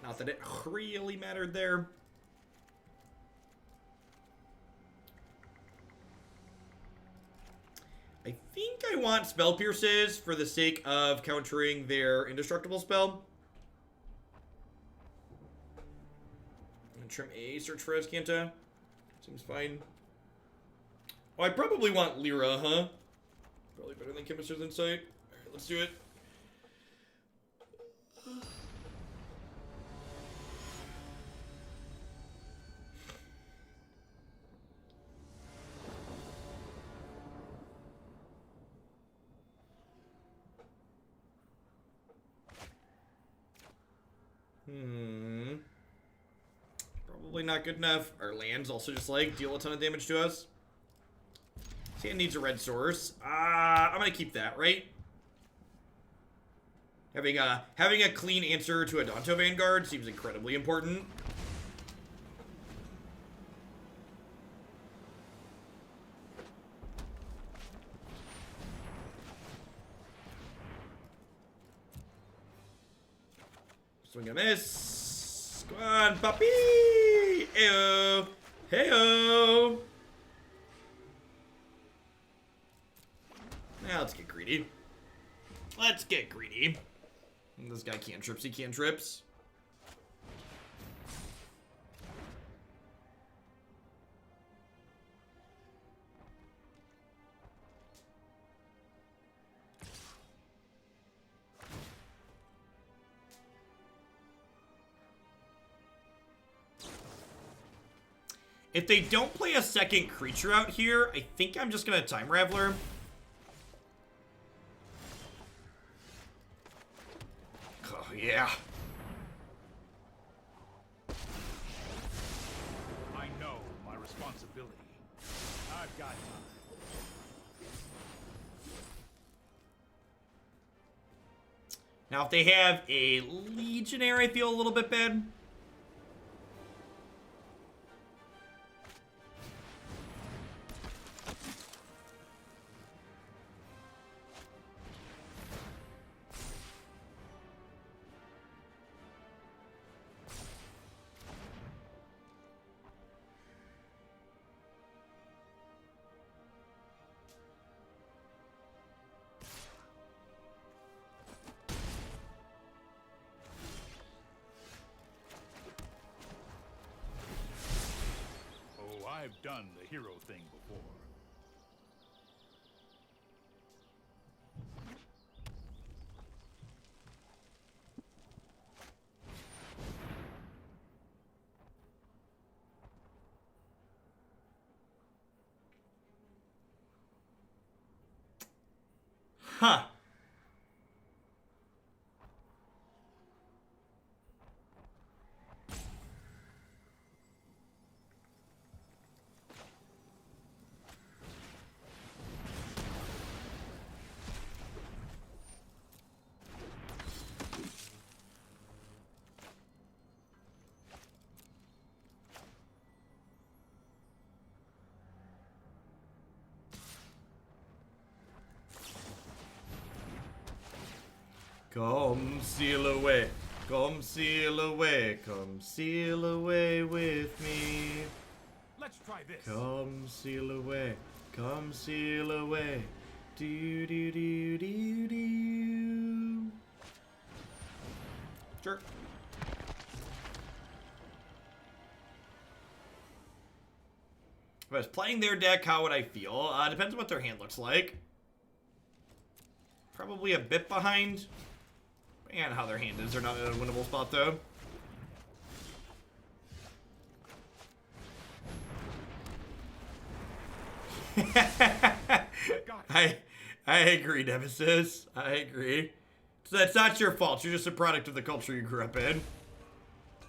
Not that it really mattered there. I think I want Spell Pierces for the sake of countering their indestructible spell. I'm gonna trim A, search for Azcanta. Seems fine. Oh, I probably want Lyra, huh? Probably better than Chemister's Insight. Alright, let's do it. Probably not good enough. Our lands also just like deal a ton of damage to us. Sand needs a red source. I'm gonna keep that, right? Having a clean answer to a Danto Vanguard seems incredibly important. Swing and a miss. Go on, puppy! Heyo! Heyo! Now let's get greedy. Let's get greedy. This guy cantrips, he cantrips. If they don't play a second creature out here, I think I'm just gonna Time Raveler. Oh, yeah. I know my responsibility. I've got time. Now, if they have a Legionnaire, I feel a little bit bad. I've done the hero thing before. Huh. Come seal away. Come seal away. Come seal away with me. Let's try this. Come seal away. Come seal away. Do do do do do. Sure. If I was playing their deck, how would I feel? Depends on what their hand looks like. Probably a bit behind. And how their hand is. They're not in a winnable spot, though. I agree, Nemesis. I agree. So that's not your fault. You're just a product of the culture you grew up in.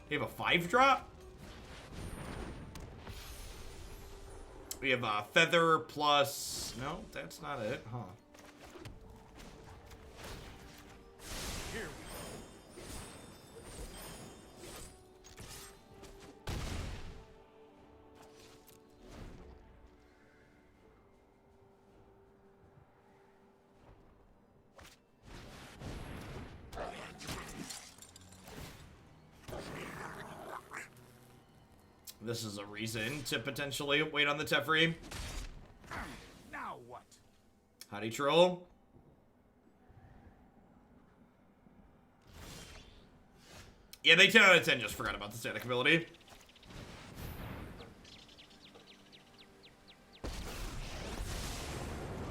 You have a 5-drop? We have a feather plus... No, that's not it, huh? Here This is a reason to potentially wait on the Teferi. Now what? Howdy, troll. Yeah, they 10 out of 10 just forgot about the static ability.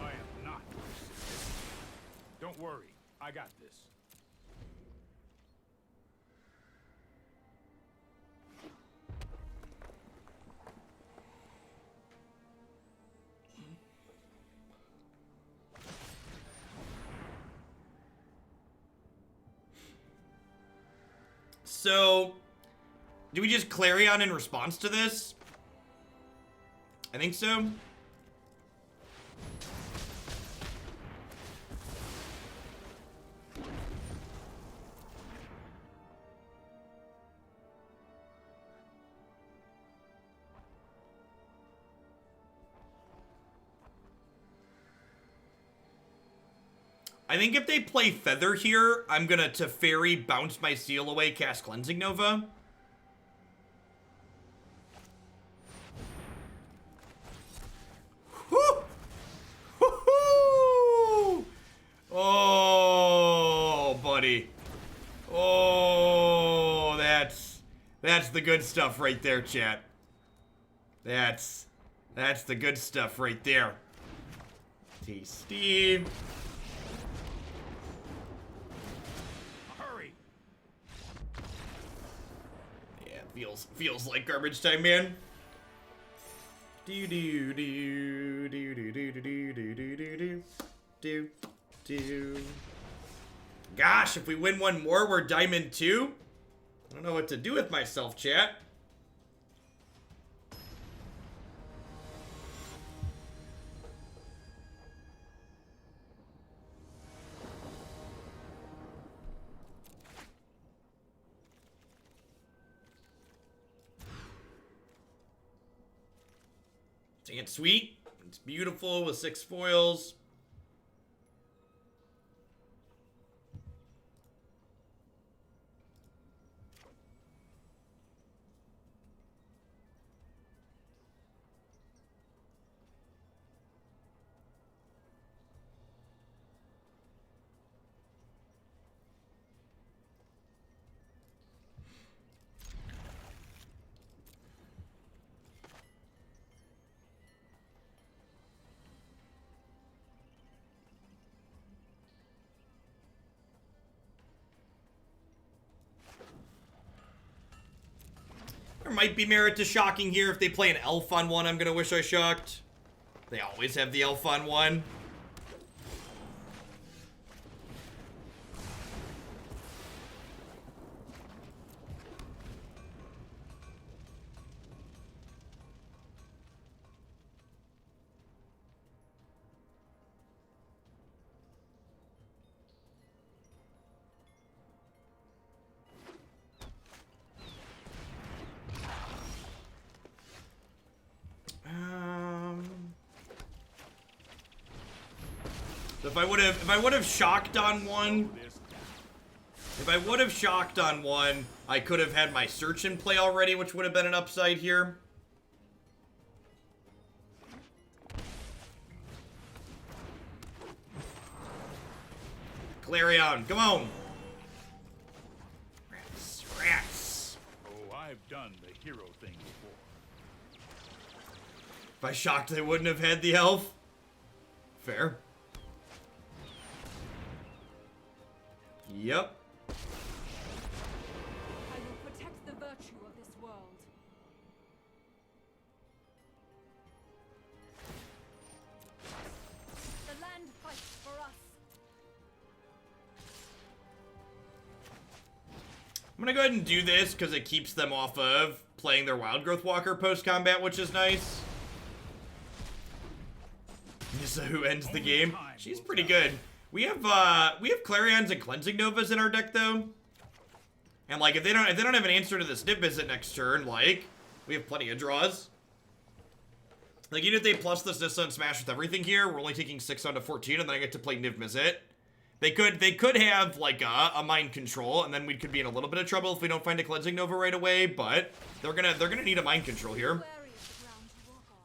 I am not. Don't worry, I got this. So, do we just Clarion in response to this? I think so. I think if they play Feather here, I'm gonna Teferi, bounce my seal away, cast Cleansing Nova. Whoo! Woo-hoo! Oh, buddy. Oh, that's the good stuff right there, chat. That's the good stuff right there. Tasty. Feels like garbage time, man. Do do do do do do do do do do do. Gosh, if we win one more, we're Diamond 2. I don't know what to do with myself, chat. It's sweet. It's beautiful with 6 foils. There might be merit to shocking here. If they play an elf on one, I'm gonna wish I shocked. They always have the elf on one. If I would have shocked on one, If I would have shocked on one, I could have had my search in play already, which would have been an upside here. Clarion, come on! Rats, rats! Oh, I've done the hero thing before. If I shocked, they wouldn't have had the elf. Fair. Yep. I will protect the virtue of this world. The land fights for us. I'm gonna go ahead and do this because it keeps them off of playing their Wild Growth Walker post-combat, which is nice. Nissa who ends the game. She's pretty good. We have Clarions and Cleansing Novas in our deck though. And like if they don't have an answer to this Niv-Mizzet next turn, like, we have plenty of draws. Like even if they plus this Nissa and smash with everything here, we're only taking 6 on to 14, and then I get to play Niv-Mizzet. They could have like a mind control, and then we could be in a little bit of trouble if we don't find a Cleansing Nova right away, but they're gonna need a mind control here. Wary of the ground to walk on.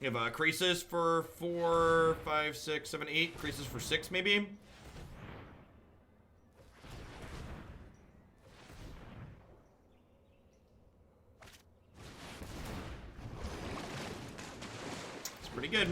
We have Crisis for 4, 5, 6, 7, 8. Crisis for 6, maybe. It's pretty good.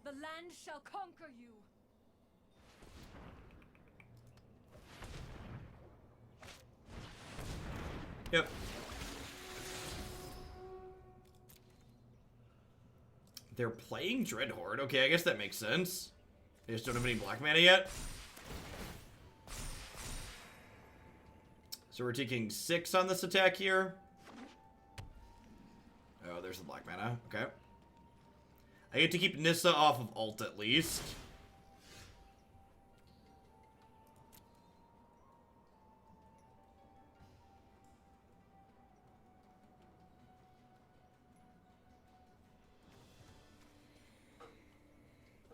The land shall conquer you. Yep. They're playing Dreadhorde. Okay, I guess that makes sense. They just don't have any black mana yet. So we're taking 6 on this attack here. Oh, there's the black mana. Okay. I get to keep Nissa off of ult at least.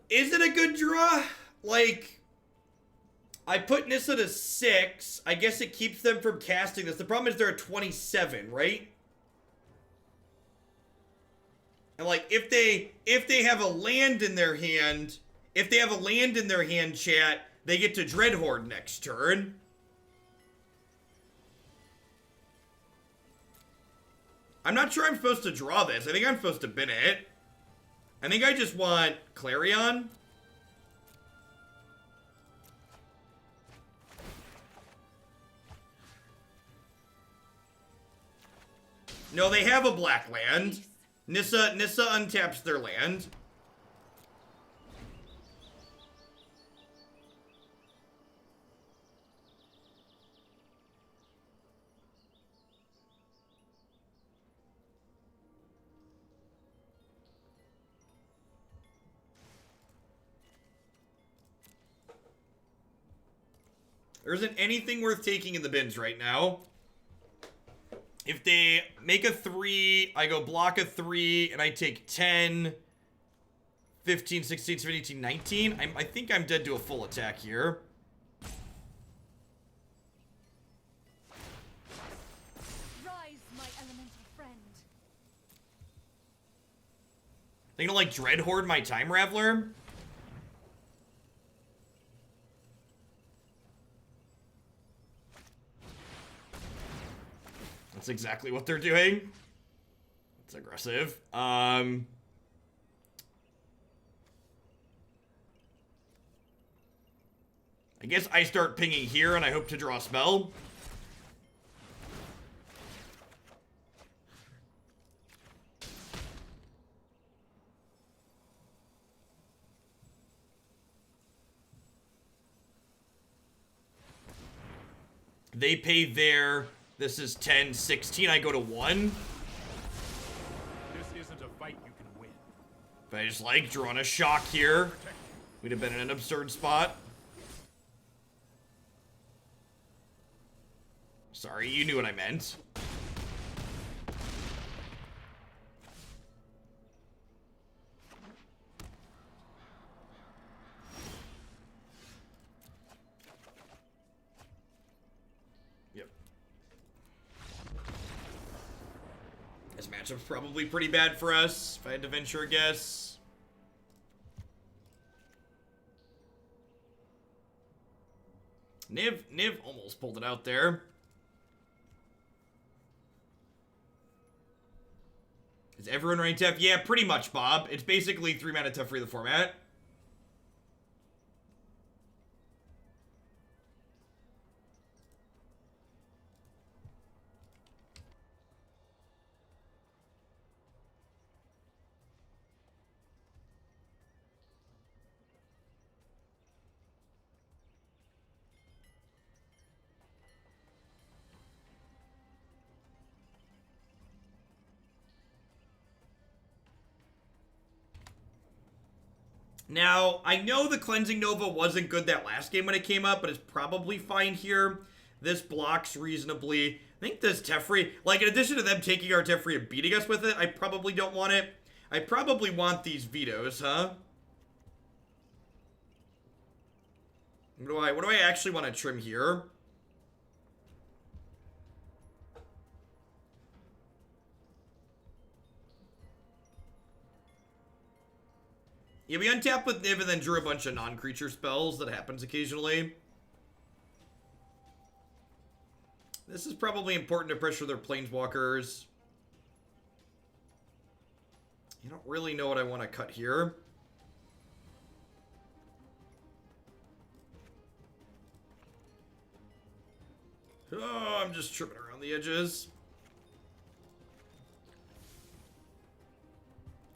Is it a good draw? Like, I put Nissa to 6. I guess it keeps them from casting this. The problem is they're at 27, right? And like, if they have a land in their hand, chat, they get to Dreadhorde next turn. I'm not sure I'm supposed to draw this. I think I'm supposed to bin it. I think I just want Clarion. No, they have a black land. Nissa untaps their land. There isn't anything worth taking in the bins right now. If they make a 3, I go block a 3, and I take 10, 15, 16, 17, 18, 19. I think I'm dead to a full attack here. Rise, my elemental friend. They gonna like Dreadhorde my Time Raveler? That's exactly what they're doing. It's aggressive. I guess I start pinging here and I hope to draw a spell. They pay there. This is 10, 16. I go to 1. This isn't a fight you can win. If I just like drawing a shock here, we'd have been in an absurd spot. Sorry, you knew what I meant. Yep. This matchup's probably pretty bad for us, if I had to venture a guess. Niv almost pulled it out there. Is everyone running Tef? Yeah, pretty much, Bob. It's basically 3 mana Teferi the format. Now, I know the Cleansing Nova wasn't good that last game when it came up, but it's probably fine here. This blocks reasonably. I think this Teferi, like, in addition to them taking our Teferi and beating us with it, I probably don't want it. I probably want these vetoes, huh? What do I actually want to trim here? Yeah, we untapped with Niv and then drew a bunch of non-creature spells. That happens occasionally. This is probably important to pressure their planeswalkers. You don't really know what I want to cut here. Oh, I'm just tripping around the edges.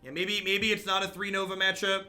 Yeah, maybe it's not a 3 Nova matchup.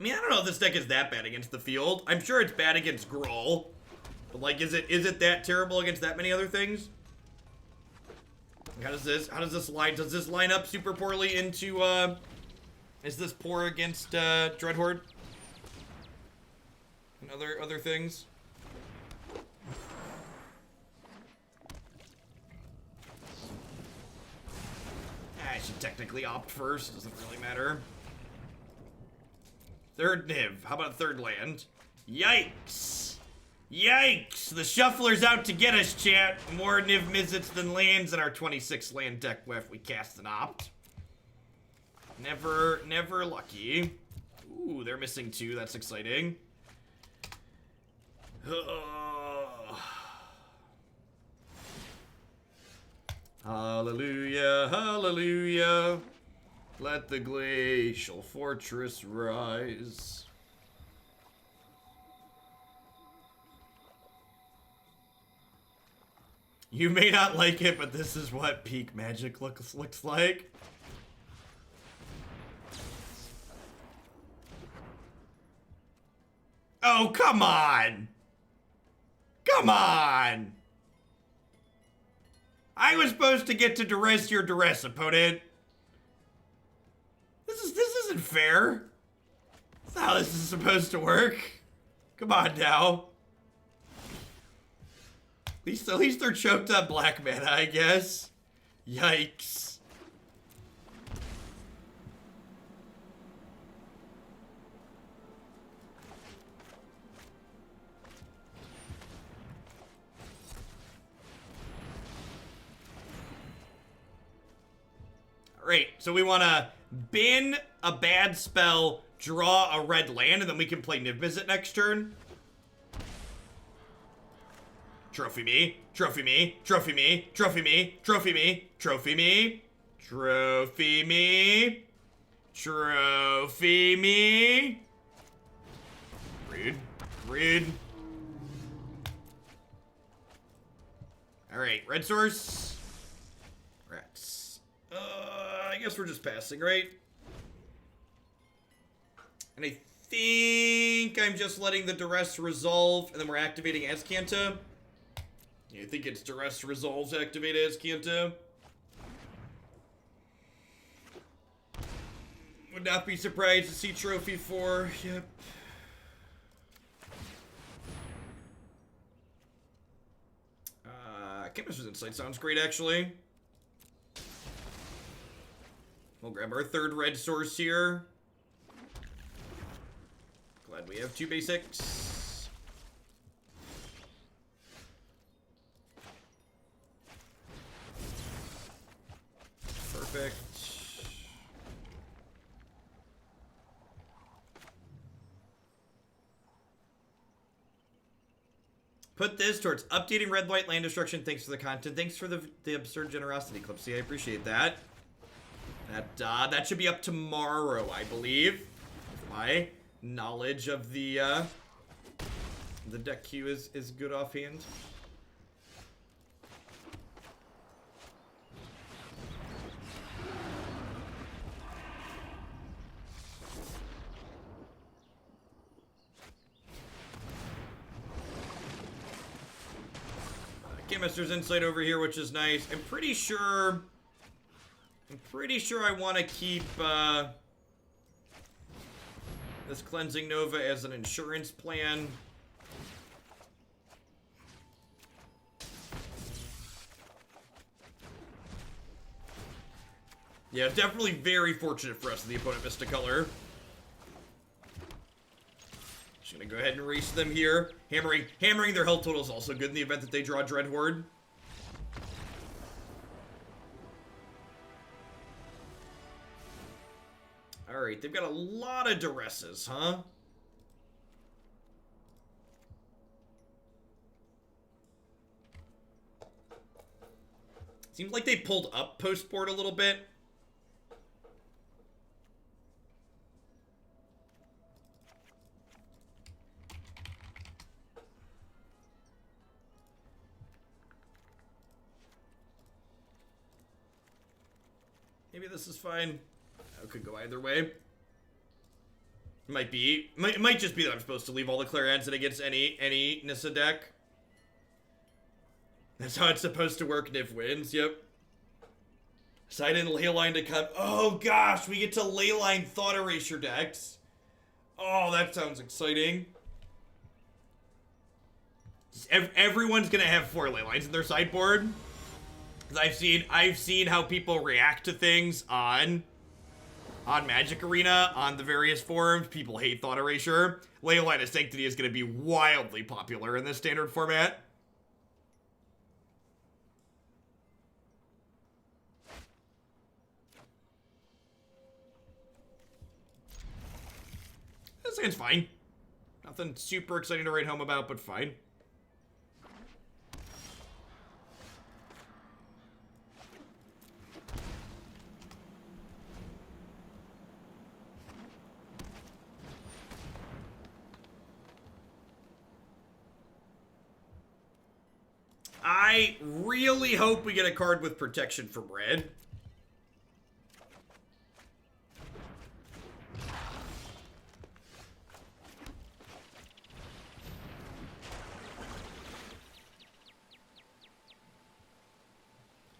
I mean, I don't know if this deck is that bad against the field. I'm sure it's bad against Gruul. But, like, is it that terrible against that many other things? How does this line up super poorly into, is this poor against, Dreadhorde? And other things? I should technically opt first. Doesn't really matter. Third Niv. How about third land? Yikes! Yikes! The Shuffler's out to get us, chat. More Niv-Mizzets than lands in our 26 land deck if we cast an opt. Never lucky. Ooh, they're missing 2. That's exciting. Hallelujah, hallelujah. Let the Glacial Fortress rise. You may not like it, but this is what peak Magic looks like. Oh, come on! Come on! I was supposed to get to duress your duress, opponent. This isn't fair. That's not how this is supposed to work. Come on now. At least they're choked up black mana, I guess. Yikes. Alright, so we want to bin a bad spell draw a red land, and then we can play Niv-Mizzet next turn. Trophy me, trophy me, trophy me, trophy me, trophy me, trophy me, trophy me, trophy me. Rude. Alright, red source. Rats. I guess we're just passing, right? And I think I'm just letting the duress resolve, and then we're activating Azcanta. Yeah, I think it's duress resolve to activate Azcanta. Would not be surprised to see trophy 4. Yep. Chemister's Insight sounds great, actually. We'll grab our third red source here. Glad we have 2 basics. Perfect. Put this towards updating red-white land destruction. Thanks for the content. Thanks for the absurd generosity, Clipsy. I appreciate that. That should be up tomorrow, I believe. If my knowledge of the deck queue is good offhand. Chemister's Insight over here, which is nice. I'm pretty sure I want to keep this Cleansing Nova as an insurance plan. Yeah, it's definitely very fortunate for us that the opponent missed a color. Just gonna go ahead and erase them here. Hammering their health total is also good in the event that they draw Dread Horde. Alright, they've got a lot of duresses, huh? Seems like they pulled up post-board a little bit. Maybe this is fine. It could go either way. Might just be that I'm supposed to leave all the Clarions in against any Nissa deck. That's how it's supposed to work. Niv wins. Yep. Side in Leyline to come. Oh gosh, we get to Leyline Thought Erasure decks. Oh, that sounds exciting. Everyone's gonna have 4 Leylines in their sideboard. I've seen how people react to things on Magic Arena, on the various forums. People hate Thought Erasure. Leyline of Sanctity is going to be wildly popular in this standard format. This thing's fine. Nothing super exciting to write home about, but fine. I really hope we get a card with protection from red.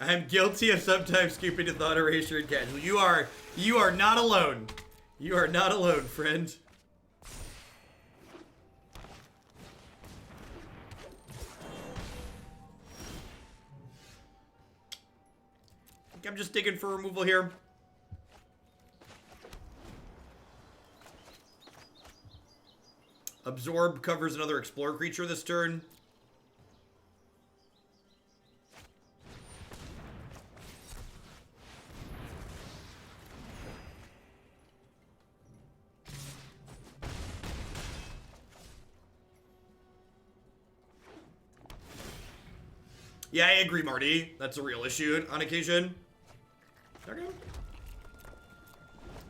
I'm guilty of sometimes scooping to Thought Erasure and casual. You are not alone. You are not alone, friend. I'm just digging for removal here. Absorb covers another Explorer creature this turn. Yeah, I agree, Marty. That's a real issue on occasion. Okay.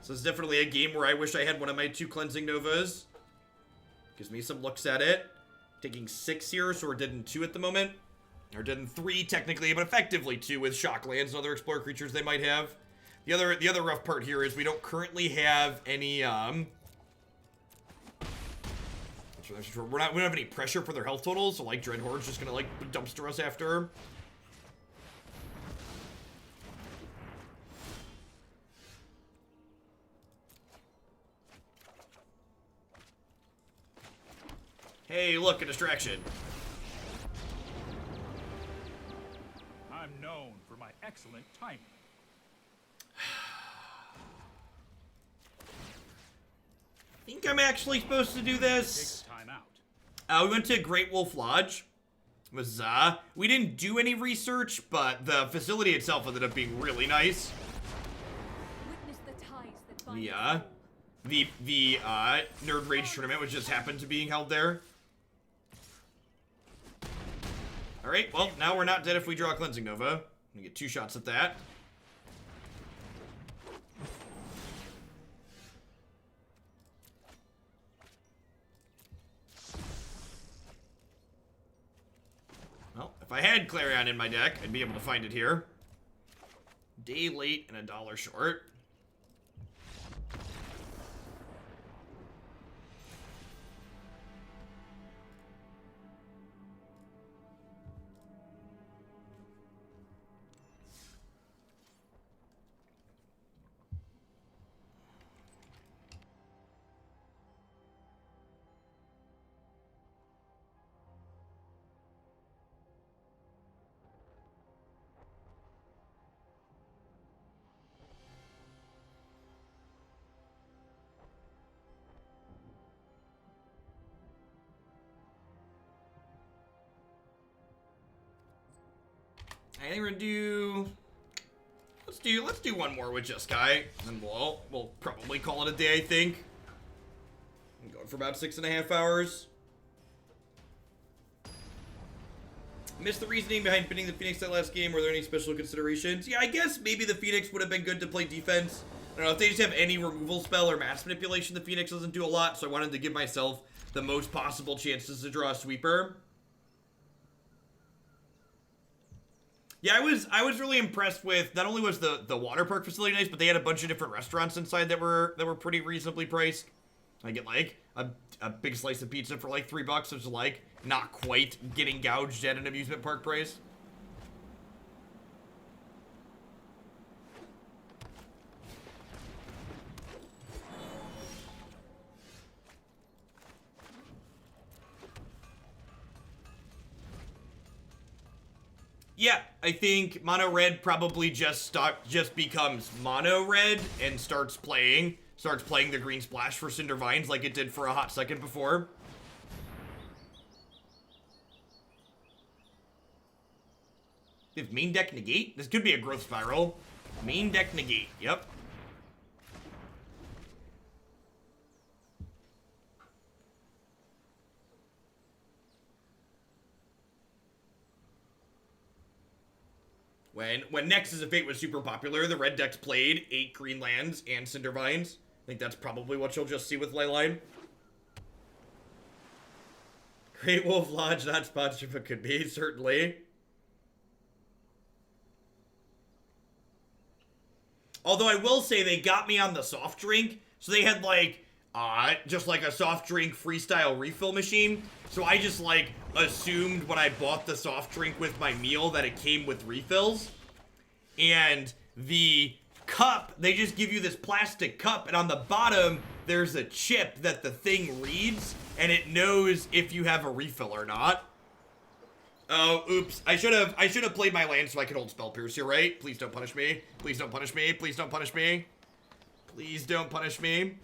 So it's definitely a game where I wish I had one of my 2 cleansing novas. Gives me some looks at it. Taking 6 here, so we're dead in 2 at the moment. Or dead in 3 technically, but effectively 2 with Shocklands and other explorer creatures they might have. The other rough part here is we don't currently have any we don't have any pressure for their health totals, so like Dread Horde's just gonna like dumpster us after. Hey, look, a distraction. I'm known for my excellent timing. I think I'm actually supposed to do this. Take time out. We went to Great Wolf Lodge. It was, we didn't do any research, but the facility itself ended up being really nice. Witness the ties that bind Yeah. us all. The Nerd Rage tournament, which just happened to being held there. Alright, well, now we're not dead if we draw a Cleansing Nova. We get 2 shots at that. Well, if I had Clarion in my deck, I'd be able to find it here. Day late and $1 short. I think we're gonna do. Let's do one more with Jeskai, and we'll probably call it a day. I think. I'm going for about 6.5 hours. Missed the reasoning behind pinning the Phoenix that last game. Were there any special considerations? Yeah, I guess maybe the Phoenix would have been good to play defense. I don't know if they just have any removal spell or mass manipulation. The Phoenix doesn't do a lot, so I wanted to give myself the most possible chances to draw a sweeper. Yeah, I was really impressed with, not only was the water park facility nice, but they had a bunch of different restaurants inside that were pretty reasonably priced. I get like a big slice of pizza for like $3, which is like not quite getting gouged at an amusement park price. Yeah, I think mono red probably just becomes mono red and starts playing the green splash for Cinder Vines like it did for a hot second before. If main deck negate, this could be a growth spiral. Main deck negate, yep. When Nexus of Fate was super popular, the red decks played 8 green lands and Cinder Vines. I think that's probably what you'll just see with Leyline. Great Wolf Lodge, not sponsored, but could be, certainly. Although I will say they got me on the soft drink, so they had like, just like a soft drink freestyle refill machine. So I just like assumed when I bought the soft drink with my meal that it came with refills. And the cup, they just give you this plastic cup, and on the bottom there's a chip that the thing reads, and it knows if you have a refill or not. Oh, oops. I should have played my land so I could hold Spell Pierce here, right? Please don't punish me. Please don't punish me. Please don't punish me. Please don't punish me.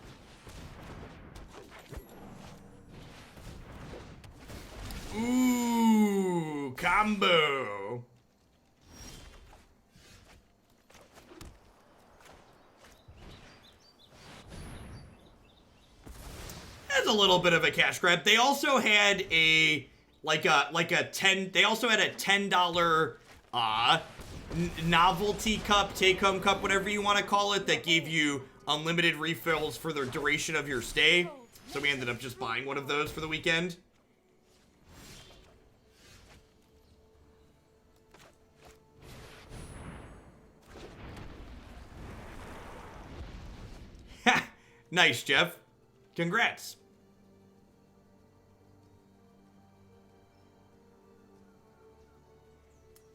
Ooh, combo. That's a little bit of a cash grab. They also had a like a 10. They also had a $10 novelty cup, take-home cup, whatever you want to call it, that gave you unlimited refills for the duration of your stay. So we ended up just buying one of those for the weekend. Ha! Nice, Jeff. Congrats.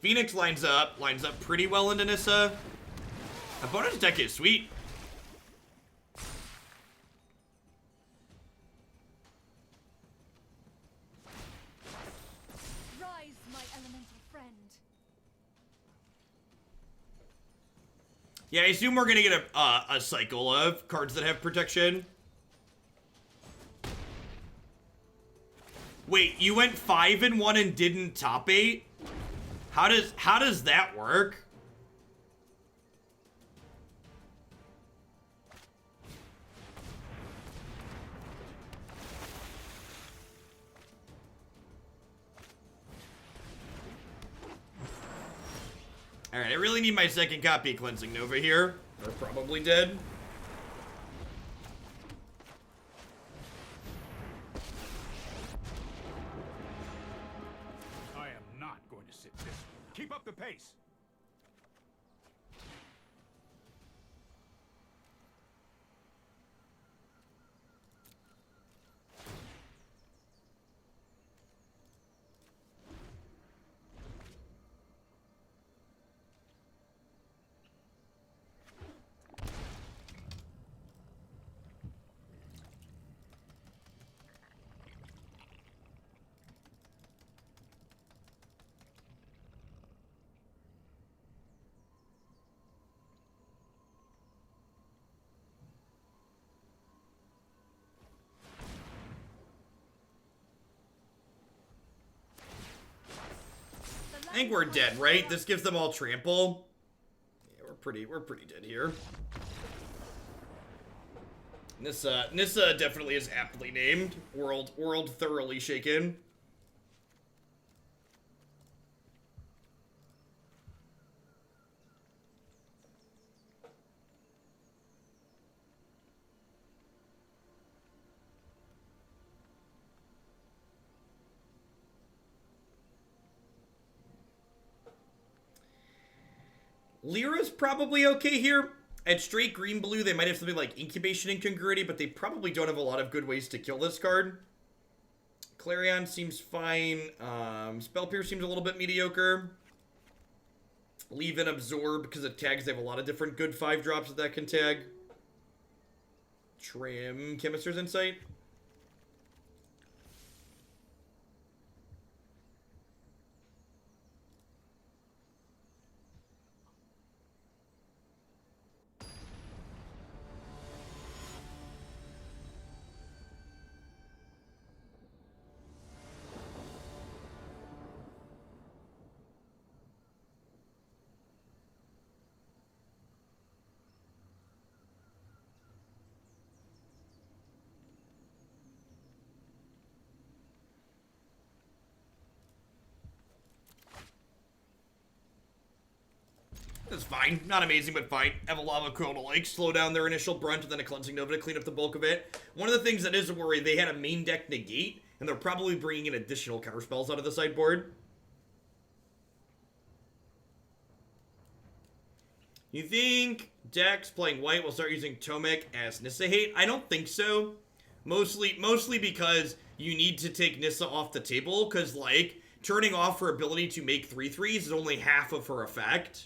Phoenix lines up pretty well into Nissa. Opponent's deck is sweet. Rise, my elemental friend. Yeah, I assume we're gonna get a cycle of cards that have protection. Wait, you went 5-1 and didn't top 8? How does that work? Alright, I really need my second copy of Cleansing Nova here. They're probably dead. I am not going to sit this way. Keep up the pace. I think we're dead, right? This gives them all trample. Yeah, we're pretty dead here. Nissa definitely is aptly named. World thoroughly shaken. Lyra's probably okay here. At straight green-blue, they might have something like Incubation Incongruity, but they probably don't have a lot of good ways to kill this card. Clarion seems fine. Spell Pierce seems a little bit mediocre. Leave and Absorb, because it tags, they have a lot of different good 5-drops that can tag. Trim Chemister's Insight. That's fine. Not amazing, but fine. Have a Lava Coil to, like, slow down their initial brunt, and then a Cleansing Nova to clean up the bulk of it. One of the things that is a worry, they had a main deck negate, and they're probably bringing in additional counterspells out of the sideboard. You think decks playing white will start using Tomek as Nissa hate? I don't think so. Mostly because you need to take Nissa off the table, because, like, turning off her ability to make 3/3s is only half of her effect.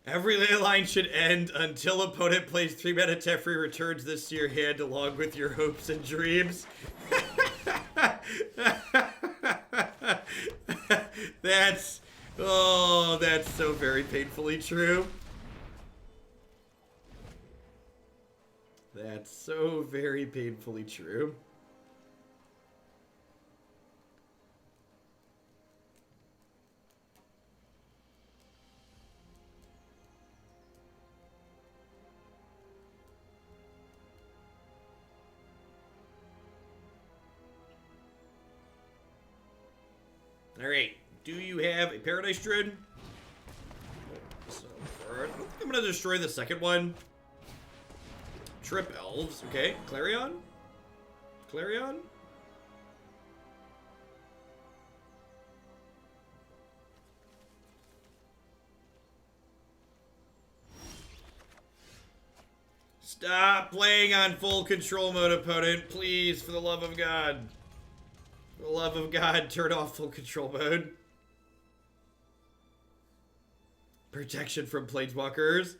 Every ley line should end until opponent plays 3 mana Teferi, returns this to your hand along with your hopes and dreams. That's so very painfully true. That's so very painfully true. Alright, do you have a Paradise Druid? So far, I don't think I'm gonna destroy the second one. Trip Elves, okay. Clarion? Clarion? Stop playing on full control mode, opponent. Please, for the love of God. For the love of God, turn off full control mode. Protection from planeswalkers.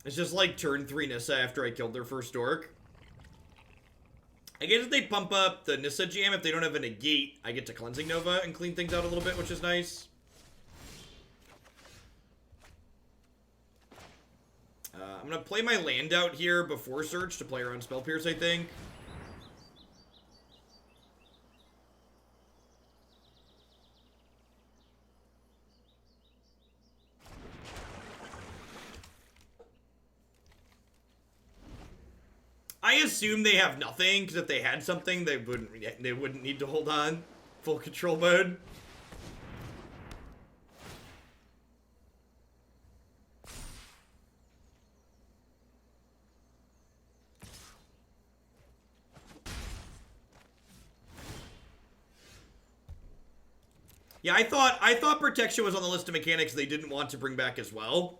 It's just like turn 3 Nissa after I killed their first dork. I guess if they pump up the Nissa jam, if they don't have a negate, I get to Cleansing Nova and clean things out a little bit, which is nice. I'm going to play my land out here before Search to play around Spell Pierce, I think. I assume they have nothing, because if they had something, they wouldn't need to hold on. Full control mode. Yeah, I thought protection was on the list of mechanics they didn't want to bring back as well.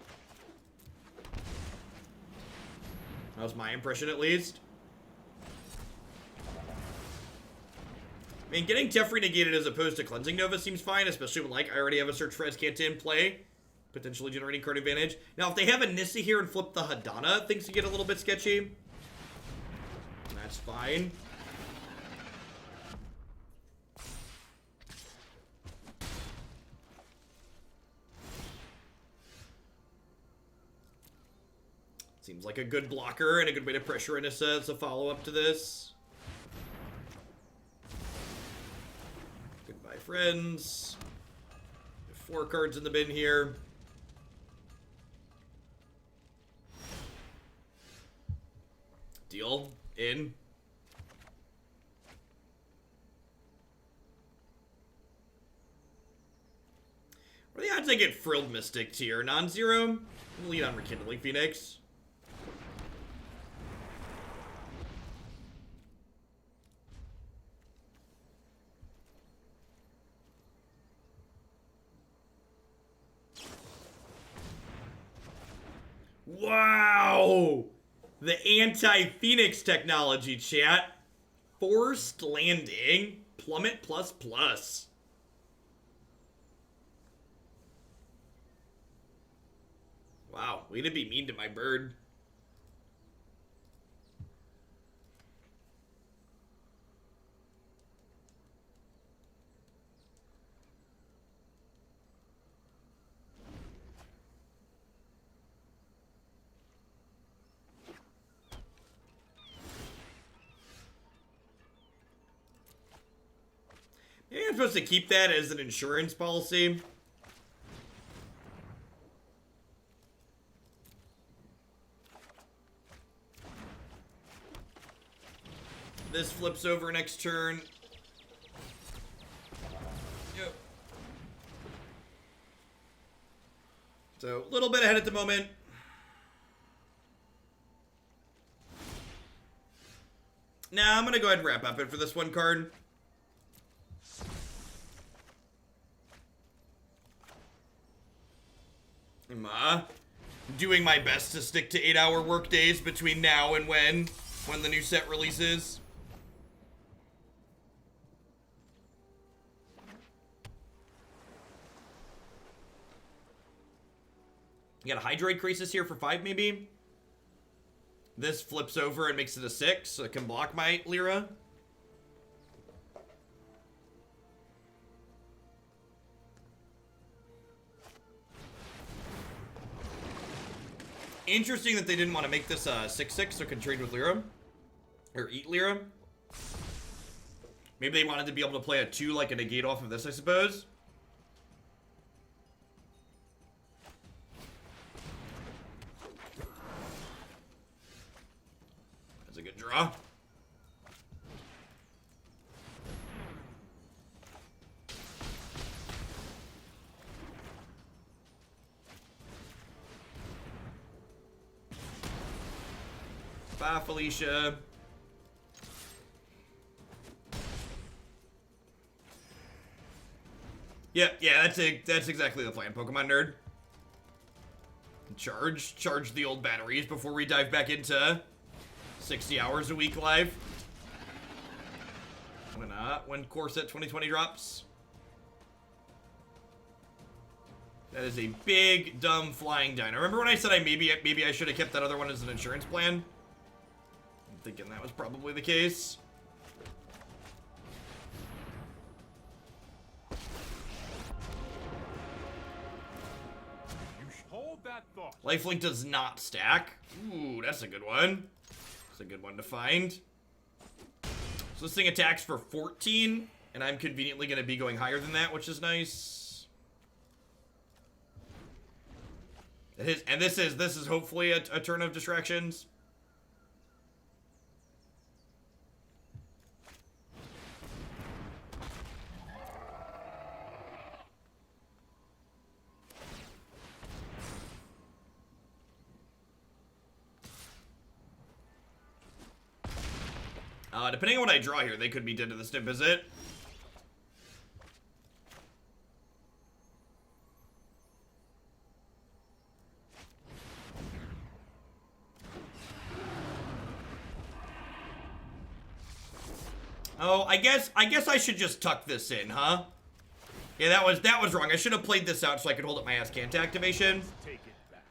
That was my impression, at least. I mean, getting Teferi negated as opposed to Cleansing Nova seems fine, especially when, like, I already have a Search for Azcanta in play, potentially generating card advantage. Now, if they have a Nissa here and flip the Hadana, things can get a little bit sketchy. That's fine. Seems like a good blocker and a good way to pressure a Nissa as a follow-up to this. Goodbye, friends. 4 cards in the bin here. Deal. In. What are the odds I get Frilled Mystic here? Non-zero? Lead on Rekindling Phoenix. Wow! The anti-Phoenix technology, chat. Forced landing. Plummet ++. Wow, way to be mean to my bird. Maybe I'm supposed to keep that as an insurance policy. This flips over next turn. Yep. So, a little bit ahead at the moment. Now, I'm going to go ahead and wrap up it for this one card. I'm doing my best to stick to 8-hour work days between now and when the new set releases. You got a Hydrate Crisis here for 5, maybe? This flips over and makes it a 6, so it can block my Lyra. Interesting that they didn't want to make this 6/6 so it can trade with Lyra. Or eat Lyra. Maybe they wanted to be able to play a 2 like a negate off of this, I suppose. That's a good draw. Bye, Felicia. Yeah, that's exactly the plan, Pokemon nerd. Charge the old batteries before we dive back into 60 hours a week live. When Corset 2020 drops. That is a big, dumb flying dino. Remember when I said maybe I should have kept that other one as an insurance plan? I'm thinking that was probably the case. Hold that thought. Lifelink does not stack. Ooh, that's a good one. That's a good one to find. So this thing attacks for 14, and I'm conveniently going to be going higher than that, which is nice. And this is hopefully a turn of distractions. Depending on what I draw here, they could be dead to this Niv-Mizzet. Oh, I guess I should just tuck this in, huh? Yeah, that was wrong. I should have played this out so I could hold up my Azcanta activation. Take it back.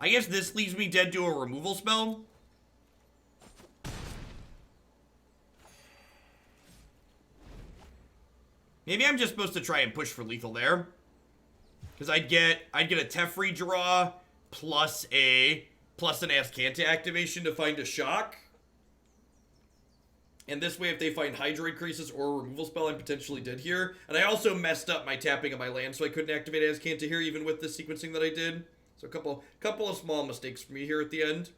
I guess this leaves me dead to a removal spell. Maybe I'm just supposed to try and push for lethal there. Because I'd get a Teferi draw plus an Azcanta activation to find a shock. And this way, if they find Hydrate Crisis or a removal spell, I'm potentially dead here. And I also messed up my tapping of my land, so I couldn't activate Azcanta here, even with the sequencing that I did. So a couple of small mistakes for me here at the end.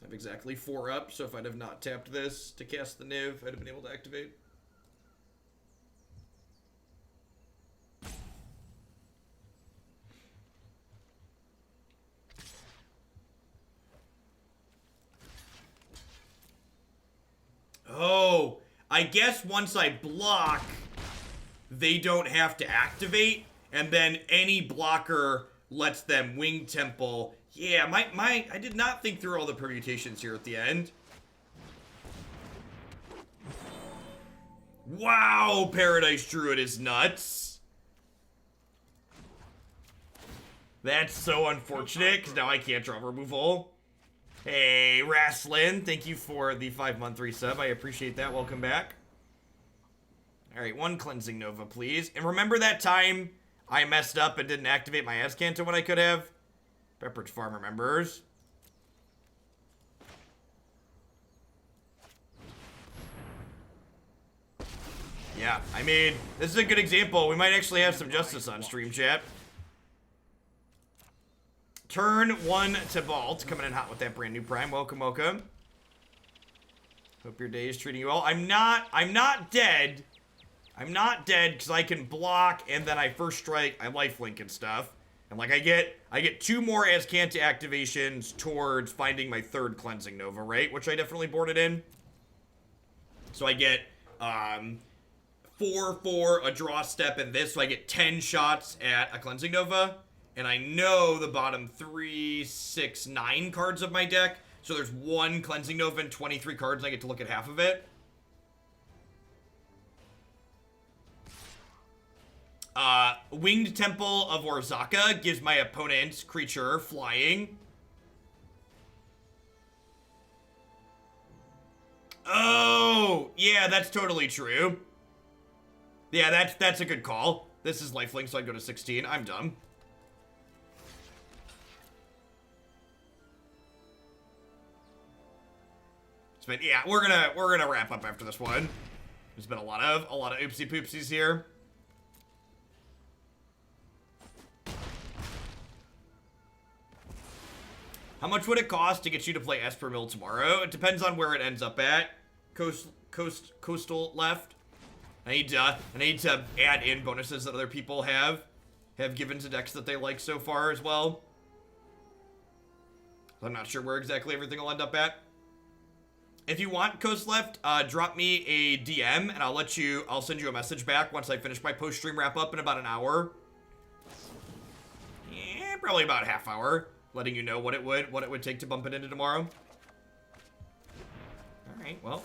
I have exactly 4 up, so if I'd have not tapped this to cast the Niv, I'd have been able to activate. Oh, I guess once I block, they don't have to activate, and then any blocker lets them Wing Temple. Yeah, I did not think through all the permutations here at the end. Wow, Paradise Druid is nuts. That's so unfortunate, because now I can't draw removal. Hey, Raslin, thank you for the 5-month resub. I appreciate that. Welcome back. Alright, 1 Cleansing Nova, please. And remember that time I messed up and didn't activate my Azcanta when I could have? Pepperidge Farm remembers. Yeah, I mean, this is a good example. We might actually have some justice on stream, chat. Turn 1 to Vault, coming in hot with that brand new Prime. Welcome, welcome. Hope your day is treating you well. I'm not dead. I'm not dead because I can block and then I first strike, I lifelink and stuff. And like I get 2 more Azcanta activations towards finding my 3rd Cleansing Nova, right? Which I definitely boarded in. So I get 4 for a draw step in this, so I get 10 shots at a Cleansing Nova. And I know the bottom 3, 6, 9 cards of my deck. So there's 1 Cleansing Nova and 23 cards, and I get to look at half of it. Winged Temple of Orzaka gives my opponent's creature flying. Oh, yeah, that's totally true. Yeah, that's a good call. This is lifelink, so I go to 16. I'm dumb. It's been, yeah, we're gonna wrap up after this one. There's been a lot of oopsie poopsies here. How much would it cost to get you to play Esper Mill tomorrow? It depends on where it ends up at. Coastal left. I need to add in bonuses that other people have given to decks that they like so far as well. I'm not sure where exactly everything will end up at. If you want Coast left, drop me a DM and I'll send you a message back once I finish my post-stream wrap-up in about an hour. Yeah, probably about a half hour. Letting you know what it would take to bump it into tomorrow. Alright, well.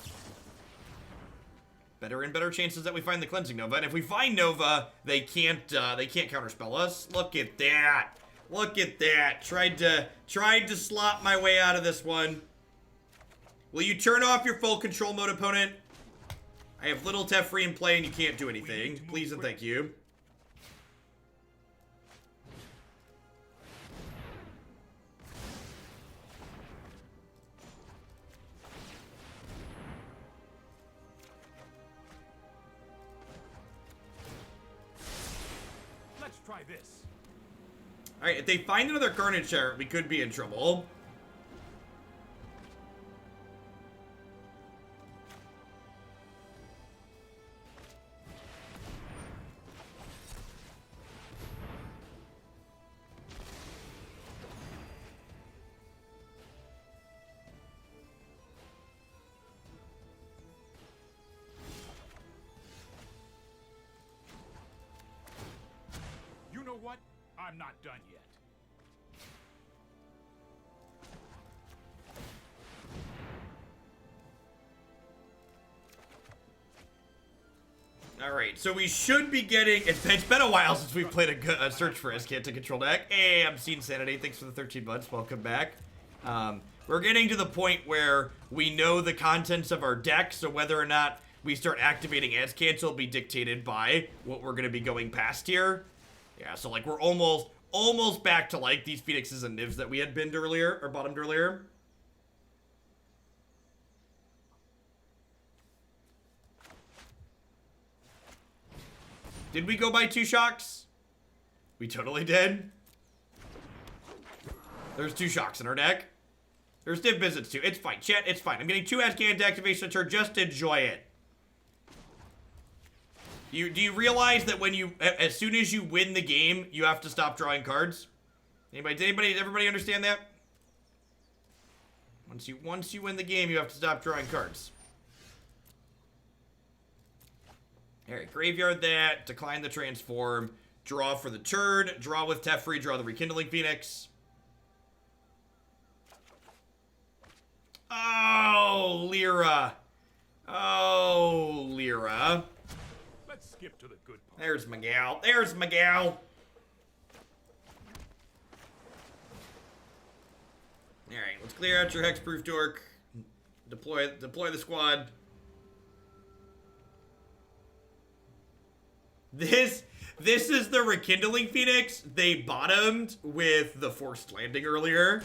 Better and better chances that we find the Cleansing Nova. And if we find Nova, they can't counterspell us. Look at that. Look at that. Tried to slop my way out of this one. Will you turn off your full control mode, opponent? I have little Teferi in play and you can't do anything. Please and thank you. Let's try this. Alright, if they find another Carnage Share, we could be in trouble. You know what? I'm not done yet. Alright, so we should be getting... It's been a while since we've played a search for Azcanta control deck. Hey, I'm Seeing Sanity. Thanks for the 13 months. Welcome back. We're getting to the point where we know the contents of our deck, so whether or not we start activating Azcanta will be dictated by what we're going to be going past here. Yeah, so like we're almost back to like these Phoenixes and Nivs that we had binned earlier, or bottomed earlier. Did we go by 2 shocks? We totally did. There's 2 shocks in our deck. There's Niv-Mizzets too. It's fine, chat. It's fine. I'm getting 2 Azcanta activation turn. Just enjoy it. Do you realize that when you, as soon as you win the game, you have to stop drawing cards? Everybody understand that? Once you win the game, you have to stop drawing cards. Alright, graveyard that, decline the transform, draw for the turn, draw with Teferi, draw the Rekindling Phoenix. Oh, Lyra. Oh, Lyra. Let's skip to the good part. There's my gal. There's my gal. Alright, let's clear out your Hexproof Dork. Deploy the squad. This is the Rekindling Phoenix they bottomed with the Forced Landing earlier.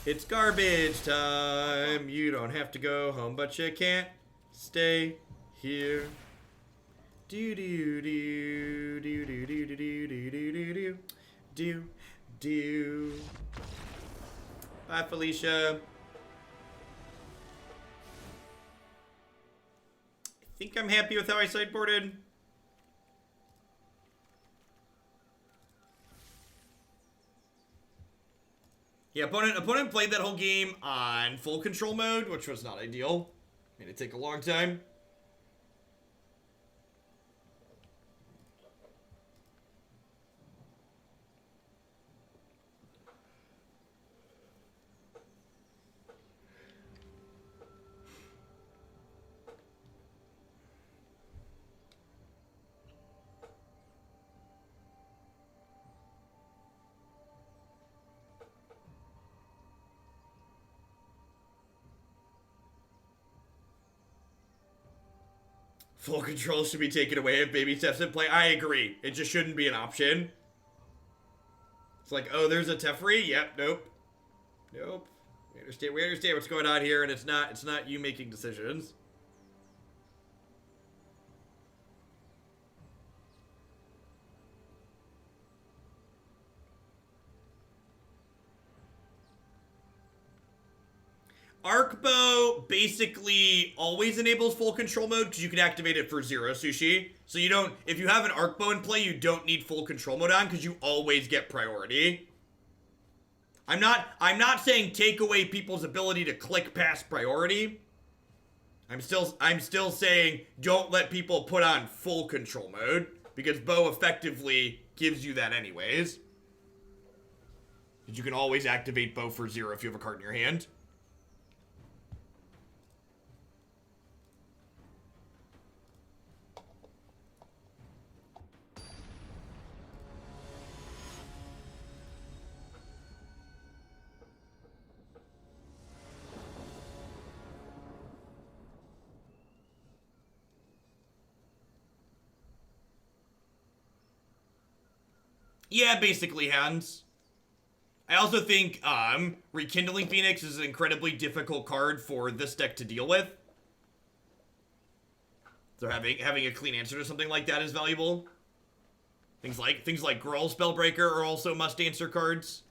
It's garbage time. You don't have to go home, but you can't stay here. Do do do do do do do do do do do. Bye, Felicia. I think I'm happy with how I sideboarded. Yeah, opponent played that whole game on full control mode, which was not ideal. Made it take a long time. Full control should be taken away if baby steps in play. I agree. It just shouldn't be an option. It's like, oh, there's a Teferi? Yep, nope. Nope. We understand what's going on here, and it's not you making decisions. Arc Bow basically always enables full control mode because you can activate it for 0 sushi. So you don't, if you have an Arc Bow in play, you don't need full control mode on because you always get priority. I'm not saying take away people's ability to click past priority. I'm still saying don't let people put on full control mode because Bow effectively gives you that anyways. Because you can always activate Bow for 0 if you have a card in your hand. Yeah, basically hands. I also think Rekindling Phoenix is an incredibly difficult card for this deck to deal with. So having a clean answer to something like that is valuable. Things like Gruul Spellbreaker are also must-answer cards.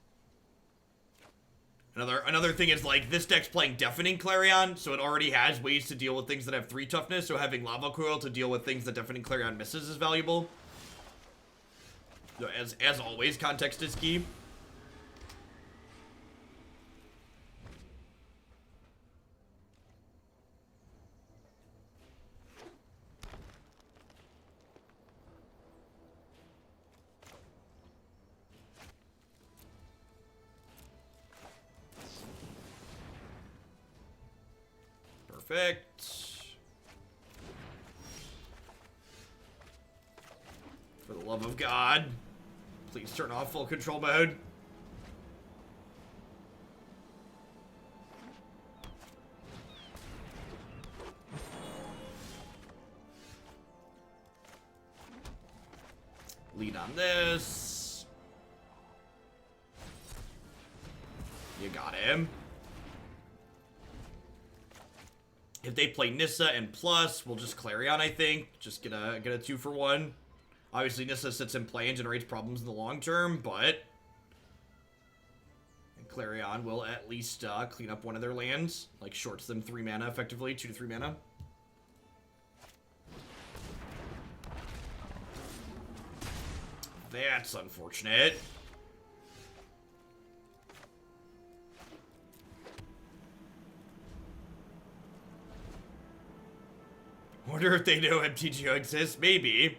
Another thing is, like, this deck's playing Deafening Clarion, so it already has ways to deal with things that have 3 toughness, so having Lava Coil to deal with things that Deafening Clarion misses is valuable. As always, context is key. Perfect. For the love of God. Please turn off full control mode. Lead on this. You got him. If they play Nissa and plus, we'll just Clarion, I think. Just get a 2-for-1. Obviously, Nissa sits in play and generates problems in the long term, but Clarion will at least clean up one of their lands. Like, shorts them 3 mana, effectively. 2 to 3 mana. That's unfortunate. Wonder if they know MTGO exists? Maybe.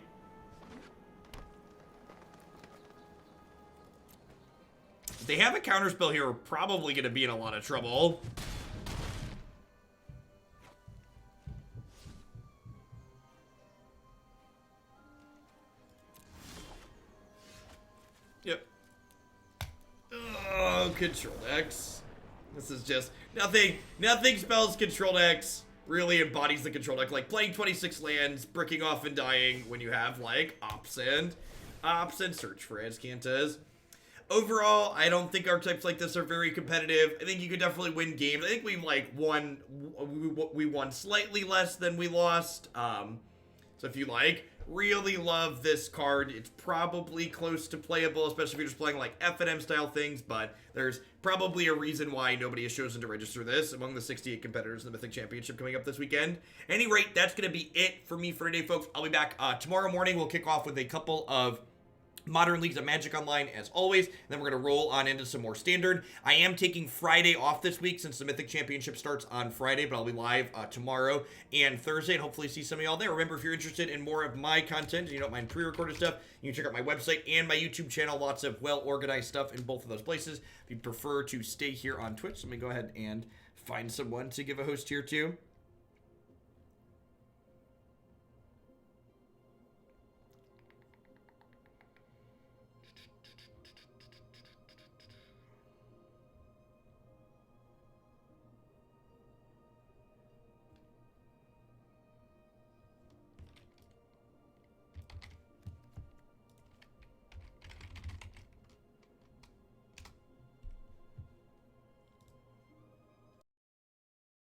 If they have a counterspell here, we're probably going to be in a lot of trouble. Yep. Oh, control decks. This is just nothing spells control decks really embodies the control deck. Like playing 26 lands, bricking off and dying when you have like Ops and Search for Azcantas. Overall, I don't think archetypes like this are very competitive. I think you could definitely win games. I think we won slightly less than we lost. So if you really love this card, it's probably close to playable, especially if you're just playing like F&M style things, but there's probably a reason why nobody has chosen to register this among the 68 competitors in the Mythic Championship coming up this weekend. At any rate, that's going to be it for me for today, folks. I'll be back tomorrow morning. We'll kick off with a couple of Modern Leagues of Magic Online as always, and then we're going to roll on into some more Standard. I am taking Friday off this week since the Mythic Championship starts on Friday, but I'll be live tomorrow and Thursday, and hopefully see some of y'all there. Remember, if you're interested in more of my content and you don't mind pre-recorded stuff, you can check out my website and my YouTube channel. Lots of well-organized stuff in both of those places. If you prefer to stay here on Twitch, let me go ahead and find someone to give a host here to.